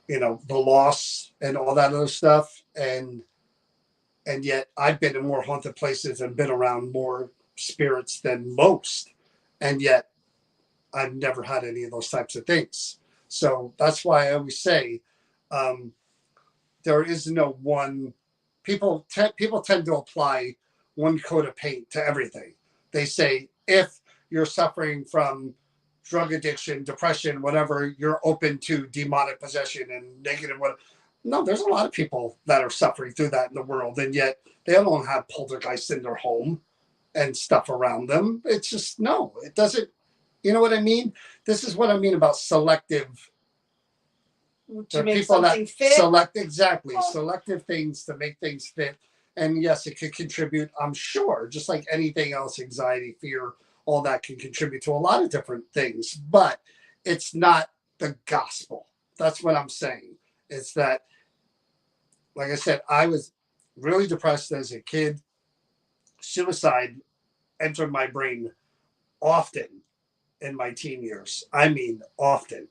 the loss and all that other stuff. And yet I've been in more haunted places and been around more spirits than most. And yet I've never had any of those types of things. So that's why I always say um, there is no one. People tend to apply one coat of paint to everything. They say if you're suffering from drug addiction, depression, whatever, you're open to demonic possession and negative. What? No, there's a lot of people that are suffering through that in the world, and yet they don't have poltergeists in their home and stuff around them. It's just no, it doesn't. You know what I mean? This is what I mean about selective to There are make people that something fit. selective things to make things fit. And yes, it could contribute, I'm sure, just like anything else, anxiety, fear, all that can contribute to a lot of different things. But it's not the gospel. That's what I'm saying. It's that, like I said, I was really depressed as a kid. Suicide entered my brain often in my teen years. I mean, often.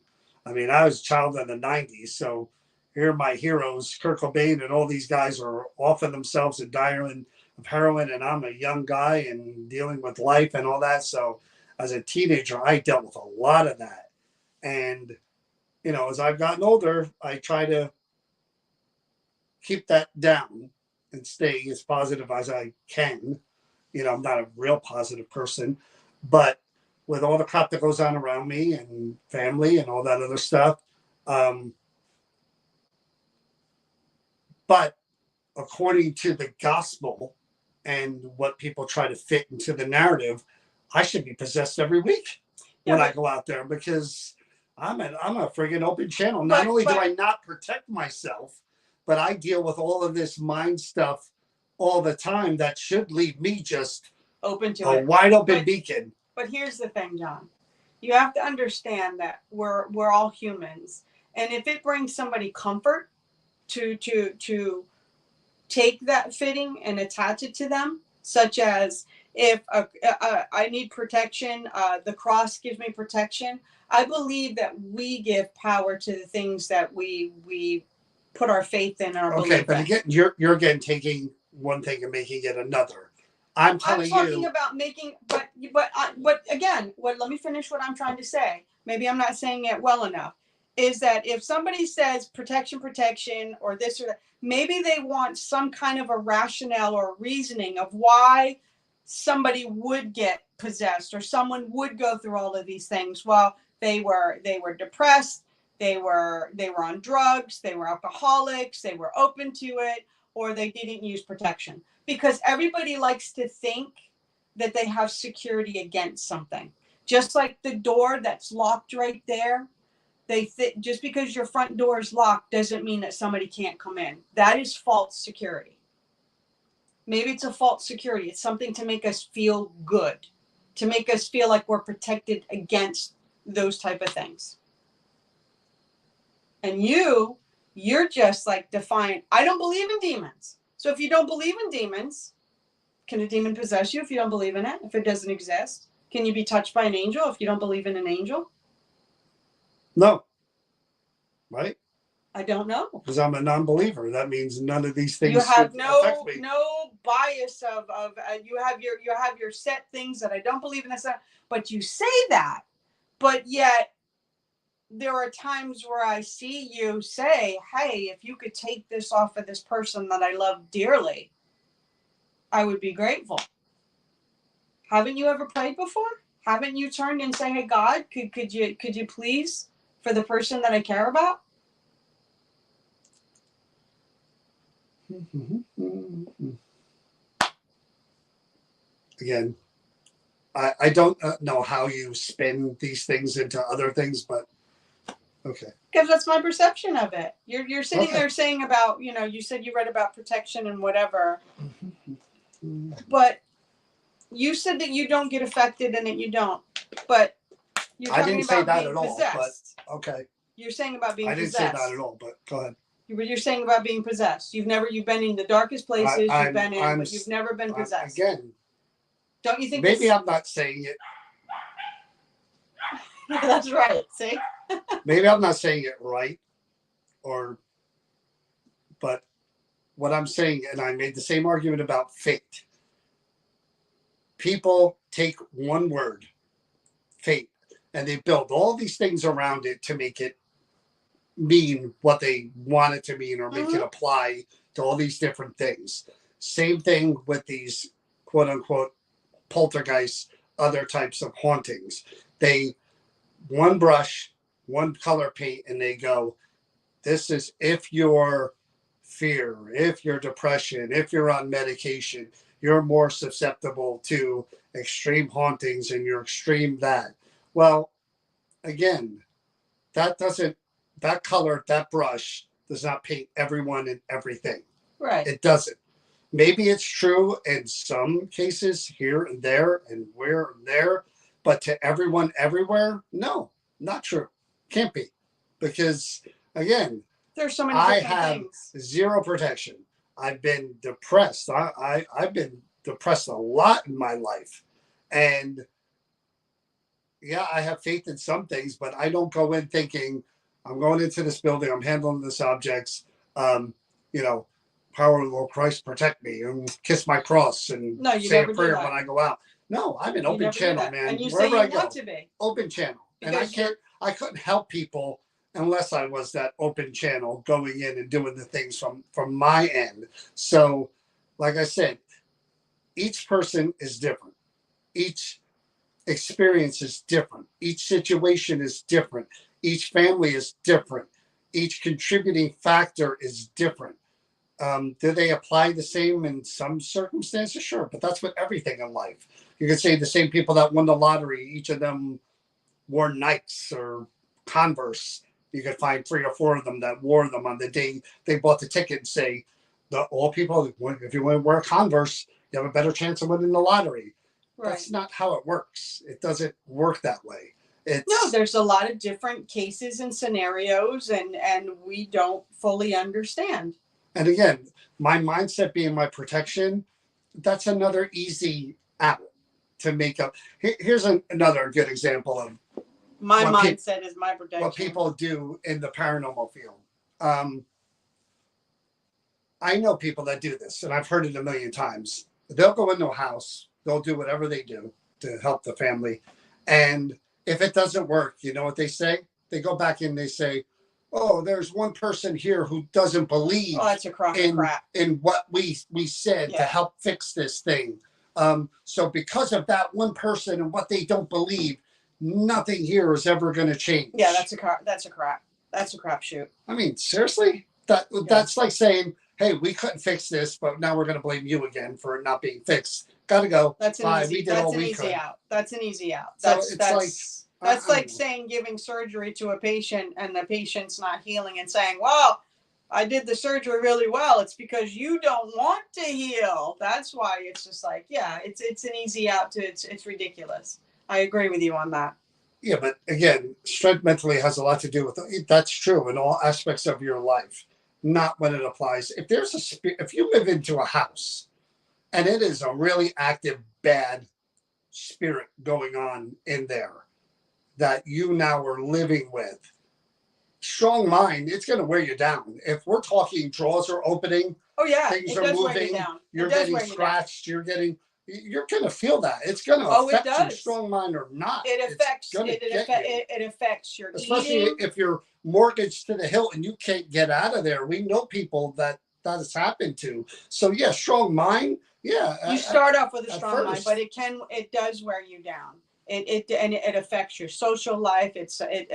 I mean, I was a child in the 90s, so here are my heroes, Kurt Cobain and all these guys are offing themselves and dying of heroin, and I'm a young guy and dealing with life and all that. So as a teenager, I dealt with a lot of that. And, as I've gotten older, I try to keep that down and stay as positive as I can. I'm not a real positive person, but with all the crap that goes on around me and family and all that other stuff. Um, but according to the gospel and what people try to fit into the narrative, I should be possessed every week when I go out there because I'm a friggin' open channel. Not only do I not protect myself, but I deal with all of this mind stuff all the time that should leave me just open to a wide open beacon. But here's the thing, John. You have to understand that we're all humans, and if it brings somebody comfort to take that fitting and attach it to them, such as if I need protection, the cross gives me protection. I believe that we give power to the things that we put our faith in and our belief in. Okay, but again, you're again taking one thing and making it another. I'm talking about making, but again, let me finish what I'm trying to say. Maybe I'm not saying it well enough. Is that if somebody says protection, or this or that, maybe they want some kind of a rationale or reasoning of why somebody would get possessed or someone would go through all of these things. Well, they were depressed, they were on drugs, they were alcoholics, they were open to it, or they didn't use protection. Because everybody likes to think that they have security against something. Just like the door that's locked right there, just because your front door is locked doesn't mean that somebody can't come in. That is false security. Maybe it's a false security. It's something to make us feel good, to make us feel like we're protected against those type of things. And you're just like defiant. I don't believe in demons. So if you don't believe in demons, can a demon possess you if you don't believe in it? If it doesn't exist? Can you be touched by an angel if you don't believe in an angel? No. Right? I don't know. Because I'm a non-believer. That means none of these things you have affect me. No bias of you have your set things that I don't believe in this, but you say that, but yet there are times where I see you say, hey, if you could take this off of this person that I love dearly, I would be grateful. Haven't you ever prayed before? Haven't you turned and say, hey, God, could you please, for the person that I care about? Again, I don't know how you spin these things into other things, but okay. Because that's my perception of it. You're sitting there saying about, you said you read about protection and whatever. But you said that you don't get affected and that you don't. But you're talking about being possessed. But okay. You're saying about being possessed. I didn't say that at all, but go ahead. You're saying about being possessed. You've been in the darkest places but you've never been possessed. Again. Don't you think maybe I'm not saying it. That's right. See? Maybe I'm not saying it right, but what I'm saying, and I made the same argument about fate. People take one word, fate, and they build all these things around it to make it mean what they want it to mean or make it apply to all these different things. Same thing with these quote unquote poltergeists, other types of hauntings. They one brush, one color paint, and they go, this is if you're fear, if you're depression, if you're on medication, you're more susceptible to extreme hauntings and you're extreme that. Well, again, that doesn't that color, that brush does not paint everyone and everything. Right. It doesn't. Maybe it's true in some cases here and there and where and there, but to everyone everywhere, no, not true. Can't be. Because again, There's so many I different have things. zero protection. I've been depressed. I've been depressed a lot in my life. And yeah, I have faith in some things, but I don't go in thinking I'm going into this building, I'm handling the subjects, you know, power of the Lord Christ protect me and kiss my cross and No, you say a never do prayer that. when I go out. No, I'm an You open never do channel, that. man. And you say Wherever you I go, want to be. open channel. And Because you're I couldn't help people unless I was that open channel going in and doing the things from my end. So, like I said, each person is different. Each experience is different. Each situation is different. Each family is different. Each contributing factor is different. Do they apply the same in some circumstances? Sure, but that's with everything in life. You could say the same people that won the lottery, each of them wore Nikes or Converse. You could find 3 or 4 of them that wore them on the day they bought the ticket and say, the all people, if you want to wear Converse, you have a better chance of winning the lottery. right. That's not how it works. It doesn't work that way. No, there's a lot of different cases and scenarios, and we don't fully understand. And again, my mindset being my protection, that's another easy out to make up. Here's another good example of My What pe- mindset is my protection. what people do in the paranormal field. Um, I know people that do this, and I've heard it a million times. They'll go into a house, they'll do whatever they do to help the family. And if it doesn't work, you know what they say? They go back in, they say, oh, there's one person here who doesn't believe Oh, that's a crock of in crap. in what we said to Yeah. help fix this thing. So because of that one person and what they don't believe, nothing here is ever going to change. Yeah, that's a crap. That's a crap shoot. I mean, seriously, that's like saying, "Hey, we couldn't fix this, but now we're going to blame you again for it not being fixed." Got to go. That's an Bye. easy. We did That's all an we easy could. out. That's an easy out. So That's it's that's like that's like saying giving surgery to a patient and the patient's not healing and saying, "Well, I did the surgery really well. It's because you don't want to heal." That's why it's just like, yeah, it's an easy out to it's ridiculous. I agree with you on that. Yeah, but again, strength mentally has a lot to do with it. That's true in all aspects of your life, not when it applies. If there's if you live into a house and it is a really active bad spirit going on in there that you now are living with, strong mind, it's going to wear you down. If we're talking drawers are opening, Oh yeah, things it are does wear you moving, down. you're It does getting wear you down. scratched, you're going to feel that. It's going to Oh, it affect you, does. strong mind or not. It affects It's going to get you. it affects your Especially eating. if you're mortgaged to the hilt and you can't get out of there. We know people that has happened to. So yeah, strong mind. Yeah, You start off with a at strong mind, first. but it does wear you down. It affects your social life. It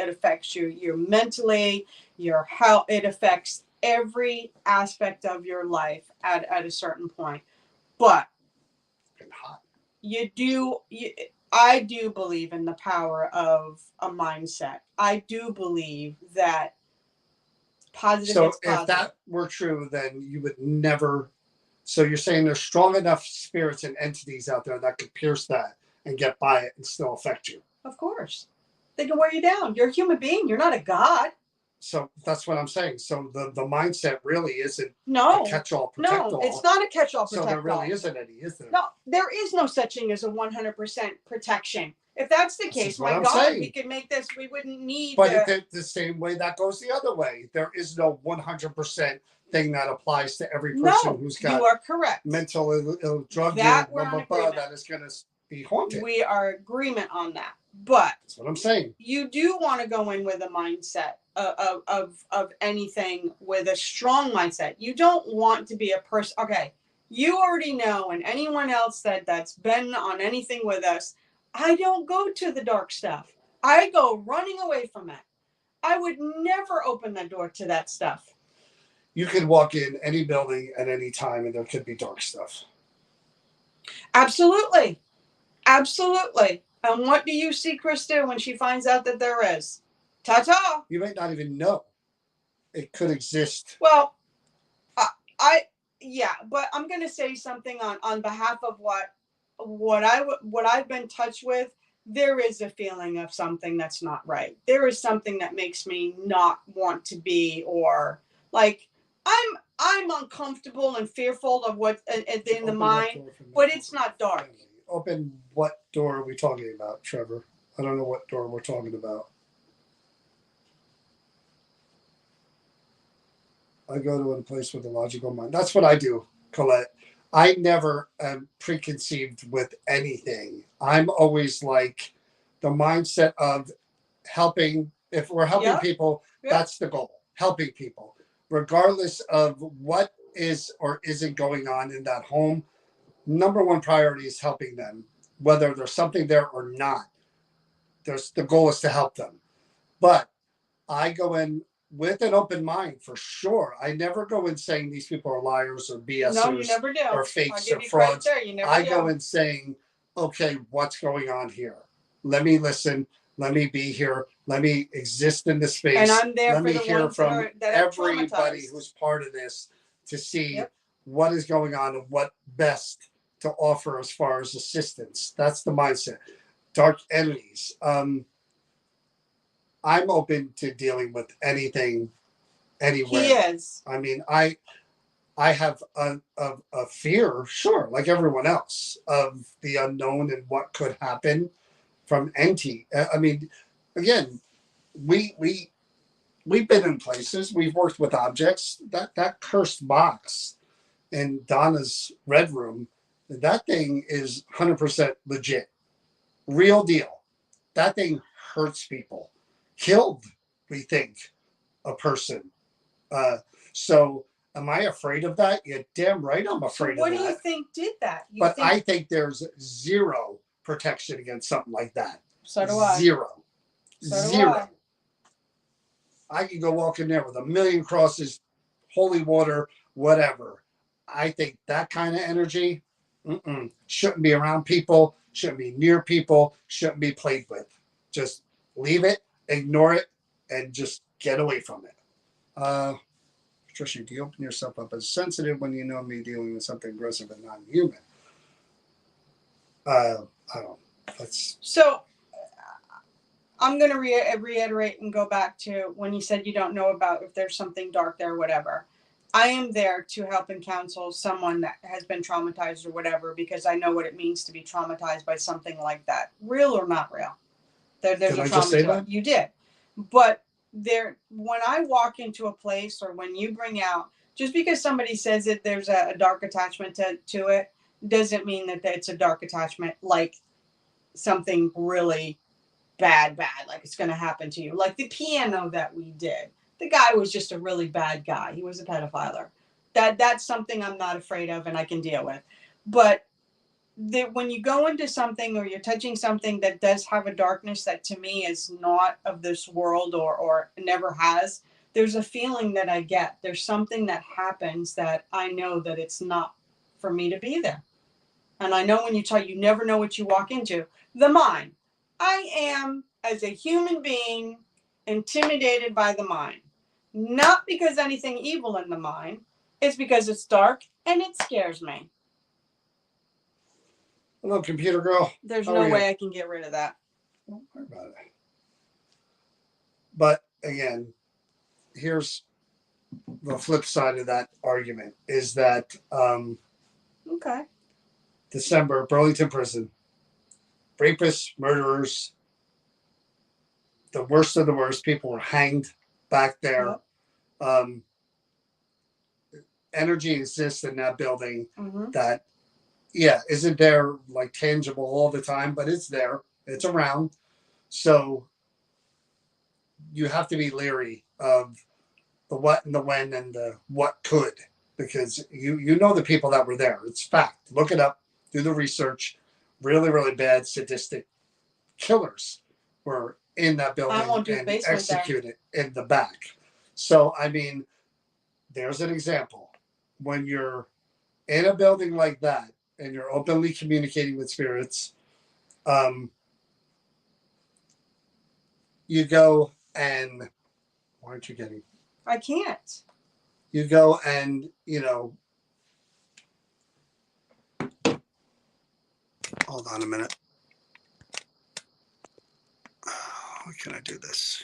affects you mentally, your health. It affects every aspect of your life at a certain point. But I do believe in the power of a mindset. I do believe that positive So gets if positive. that were true, then you would never. So you're saying there's strong enough spirits and entities out there that could pierce that and get by it and still affect you. Of course. They can wear you down. You're a human being. You're not a god. So that's what I'm saying. So the mindset really isn't No. a catch-all, protect-all. No, it's not a catch-all, protect-all. So there really isn't any, is there? No, there is no such thing as a 100% protection. If that's the case, my God, saying. we could make this. We wouldn't need. But the same way that goes the other way. There is no 100% thing that applies to every person who's got. You are correct. Mental drug that use, that is going to be haunted. We are agreement on that. But that's what I'm saying. You do want to go in with a mindset of anything with a strong mindset. You don't want to be a person. Okay, you already know, and anyone else that's been on anything with us, I don't go to the dark stuff. I go running away from it. I would never open the door to that stuff. You could walk in any building at any time and there could be dark stuff. Absolutely. Absolutely. And what do you see Chris do when she finds out that there is? Ta-ta. You might not even know. it could exist. Well, I yeah, but I'm gonna say something on behalf of what I've been touched with. There is a feeling of something that's not right. There is something that makes me not want to be, or like I'm uncomfortable and fearful of what in the mind, but it's not dark. Open what door are we talking about, Trevor? I don't know what door we're talking about. I go to a place with a logical mind. That's what I do, Colette. I never am preconceived with anything. I'm always like the mindset of helping. If we're helping Yep. people, Yep. that's the goal. Helping people, regardless of what is or isn't going on in that home. Number one priority is helping them, whether there's something there or not. There's the goal is to help them. But I go in with an open mind for sure. I never go in saying these people are liars or BSers. No, you never do. Or fakes or frauds. There. You never do. Go in saying, okay, what's going on here? Let me listen. Let me be here. Let me exist in the space. And I'm there Let for me the hear ones from that everybody who's part of this to see what is going on and what best to offer as far as assistance. That's the mindset. Dark entities. I'm open to dealing with anything, anywhere. He is. I mean, I have a fear, sure, like everyone else, of the unknown and what could happen from NT. I mean, again, we've been in places, we've worked with objects. That cursed box in Donna's red room, that thing is 100% legit, real deal. That thing hurts people, killed, we think, a person. So am I afraid of that? You're damn right I'm afraid of that. What do you think did that? I think there's zero protection against something like that. So do I. Zero. So do Zero. I can go walk in there with a million crosses, holy water, whatever. I think that kind of energy shouldn't be around people, shouldn't be near people, shouldn't be played with. Just leave it, ignore it, and just get away from it. Patricia, do you open yourself up as sensitive when you know me dealing with something aggressive and non-human? I don't. That's so. I'm going to reiterate and go back to when you said you don't know about if there's something dark there or whatever. I am there to help and counsel someone that has been traumatized or whatever, because I know what it means to be traumatized by something like that, real or not real. There's did a trauma I just say to that? It. You did, but when I walk into a place or when you bring out, just because somebody says that there's a dark attachment to it, doesn't mean that it's a dark attachment like something really bad, like it's going to happen to you. Like the piano that we did. The guy was just a really bad guy. He was a pedophiler. That's something I'm not afraid of and I can deal with. But when you go into something or you're touching something that does have a darkness that to me is not of this world or never has, there's a feeling that I get. There's something that happens that I know that it's not for me to be there. And I know when you never know what you walk into. The mind. I am, as a human being, intimidated by the mind. Not because anything evil in the mind. It's because it's dark and it scares me. Hello, computer girl. There's no way I can get rid of that. Don't worry about it. But again, here's the flip side of that argument is that okay. December, Burlington Prison, rapists, murderers, the worst of the worst, people were hanged back there. Yep. Energy exists in that building that, isn't there like tangible all the time, but it's there. It's around. So you have to be leery of the what and the when and the what could, because you know the people that were there. It's fact. Look it up. Do the research. Really, really bad, sadistic killers were in that building and executed in the back. So, I mean, there's an example. When you're in a building like that and you're openly communicating with spirits, you go and why aren't you getting? I can't. You go and, you know, hold on a minute. How can I do this?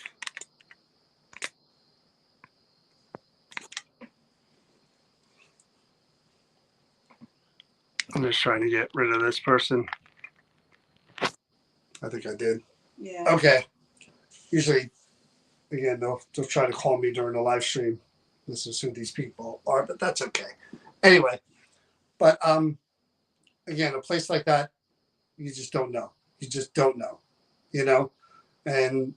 I'm just trying to get rid of this person. I think I did. Yeah. Okay. Usually, again, they'll try to call me during the live stream. This is who these people are, but that's okay. Anyway, but again, a place like that, you just don't know. You just don't know, you know? And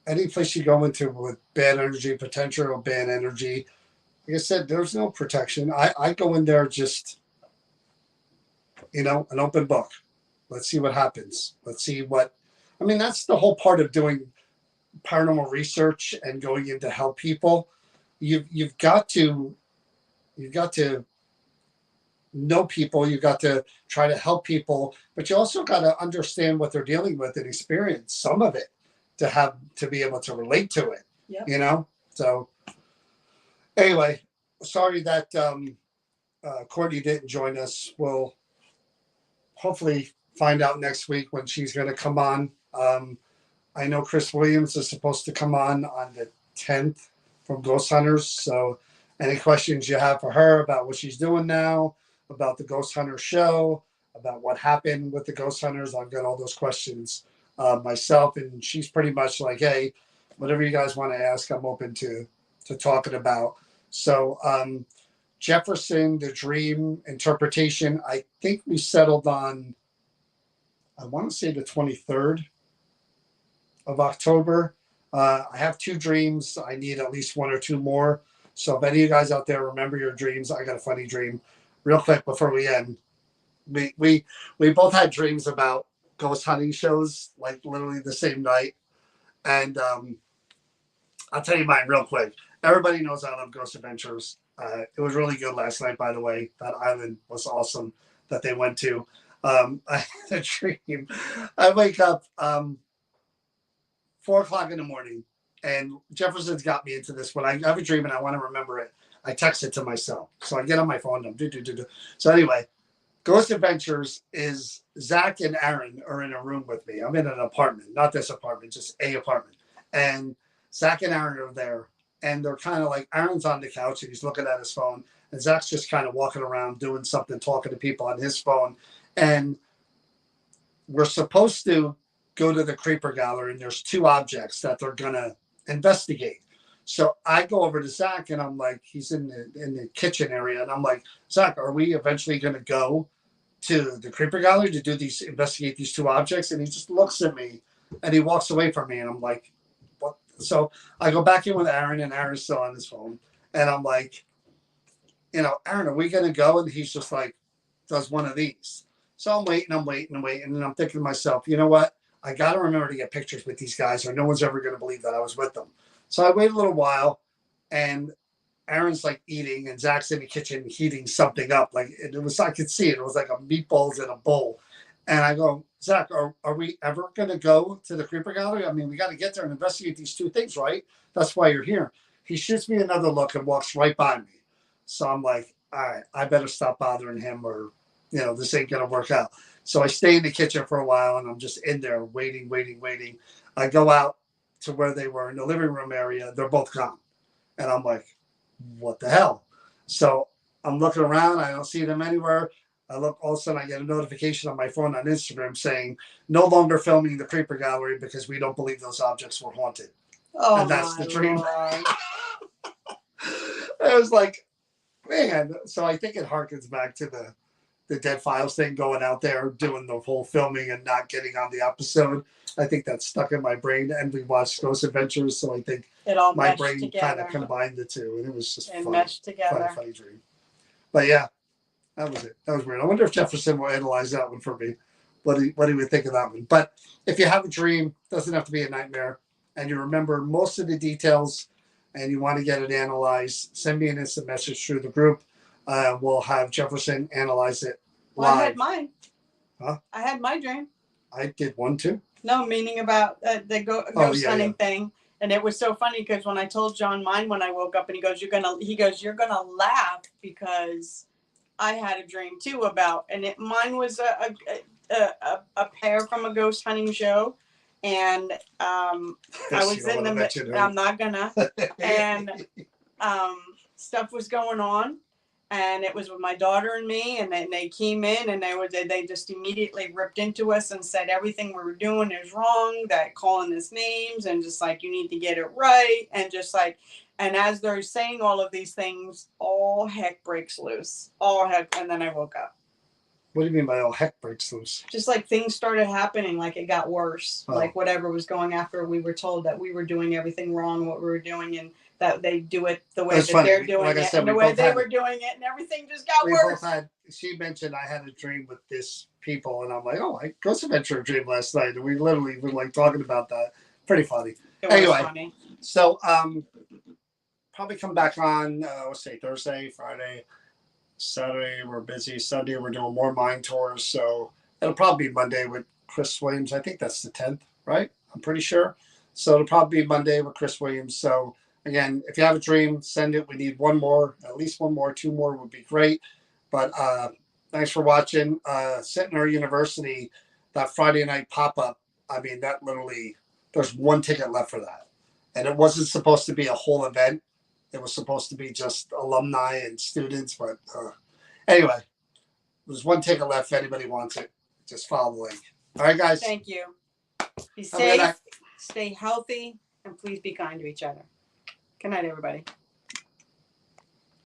any place you go into with bad energy, potential or bad energy, like I said, there's no protection. I go in there just, you know, an open book. Let's see what happens. Let's see what, I mean, that's the whole part of doing paranormal research and going in to help people. You've got to know people. You've got to try to help people, but you also got to understand what they're dealing with and experience some of it to be able to relate to it. Yep. You know. So anyway, sorry that Courtney didn't join us. We'll hopefully find out next week when she's going to come on. I know Chris Williams is supposed to come on the 10th from Ghost Hunters. So any questions you have for her about what she's doing now, about the Ghost Hunter show, about what happened with the Ghost Hunters, I've got all those questions myself. And she's pretty much like, hey, whatever you guys want to ask, I'm open to talking about. So Jefferson, the dream interpretation, I think we settled on, I want to say the 23rd of October. I have 2 dreams. I need at least 1 or 2 more. So if any of you guys out there remember your dreams, I got a funny dream. Real quick before we end, we both had dreams about ghost hunting shows, like literally the same night. And I'll tell you mine real quick. Everybody knows I love Ghost Adventures. It was really good last night, by the way. That island was awesome that they went to. I had a dream. I wake up 4 o'clock in the morning, and Jefferson's got me into this. When I have a dream and I want to remember it, I text it to myself. So I get on my phone. So anyway, Ghost Adventures is Zach and Aaron are in a room with me. I'm in an apartment, not this apartment, just a apartment. And Zach and Aaron are there, and they're kind of like, Aaron's on the couch and he's looking at his phone, and Zach's just kind of walking around doing something, talking to people on his phone. And we're supposed to go to the creeper gallery, and there's 2 objects that they're gonna investigate. So I go over to Zach, and I'm like, he's in the kitchen area, and I'm like, Zach, are we eventually gonna go to the creeper gallery to investigate these 2 objects? And he just looks at me, and he walks away from me, and I'm like, what? So I go back in with Aaron, and Aaron's still on his phone, and I'm like, you know, Aaron, are we gonna go? And he's just like, does one of these. So I'm waiting, and I'm thinking to myself, you know what? I got to remember to get pictures with these guys, or no one's ever going to believe that I was with them. So I wait a little while, and Aaron's like eating, and Zach's in the kitchen heating something up. Like it was, I could see it. It was like a meatballs in a bowl. And I go, Zach, are we ever going to go to the creeper gallery? I mean, we got to get there and investigate these 2 things, right? That's why you're here. He shoots me another look and walks right by me. So I'm like, all right, I better stop bothering him, or, you know, this ain't going to work out. So I stay in the kitchen for a while, and I'm just in there waiting. I go out to where they were in the living room area. They're both gone. And I'm like, what the hell? So I'm looking around. I don't see them anywhere. I look, all of a sudden I get a notification on my phone on Instagram saying, no longer filming the creeper gallery because we don't believe those objects were haunted. Oh, and that's the dream. Lord. I was like, man. So I think it harkens back to the Dead Files thing, going out there doing the whole filming and not getting on the episode. I think that's stuck in my brain. And we watched Ghost Adventures, so I think It all my meshed brain together. kind of combined the 2, and it was just And funny, meshed together. funny dream. But yeah, that was it. That was weird. I wonder if Jefferson will analyze that one for me. What he would think of that one. But if you have a dream, it doesn't have to be a nightmare, and you remember most of the details, and you want to get it analyzed, send me an instant message through the group. We'll have Jefferson analyze it Well, live. I had mine. Huh? I had my dream. I did one too. No, meaning about the ghost hunting thing. And it was so funny because when I told John mine when I woke up, and he goes, you're gonna laugh because I had a dream too about, and mine was a pair from a ghost hunting show, and I was in the. I'm not gonna, and stuff was going on, and it was with my daughter and me, and then they came in and they just immediately ripped into us and said everything we were doing is wrong, that calling us names and just like you need to get it right, and just like, and as they're saying all of these things, all heck breaks loose, all heck, and then I woke up. What do you mean by all heck breaks loose? Just like things started happening, like it got worse, like whatever was going after we were told that we were doing everything wrong, what we were doing, and that they do it the way that they're doing it, and the way they were doing it, and everything just got worse. She mentioned I had a dream with this people, and I'm like, oh, I Ghost Adventure dream last night, and we literally were like talking about that. Pretty funny. Anyway, funny. So probably come back on let's say Thursday, Friday, Saturday we're busy. Sunday we're doing more mine tours, so it'll probably be Monday with Chris Williams. I think that's the 10th, right? I'm pretty sure. So it'll probably be Monday with Chris Williams. So again, if you have a dream, send it. We need one more, at least one more, two more would be great. But thanks for watching. Centenary University, that Friday night pop-up, I mean, that literally, there's one ticket left for that. And it wasn't supposed to be a whole event. It was supposed to be just alumni and students. But anyway, there's one ticket left if anybody wants it. Just follow the link. All right, guys. Thank you. Be safe, stay healthy, and please be kind to each other. Good night, everybody.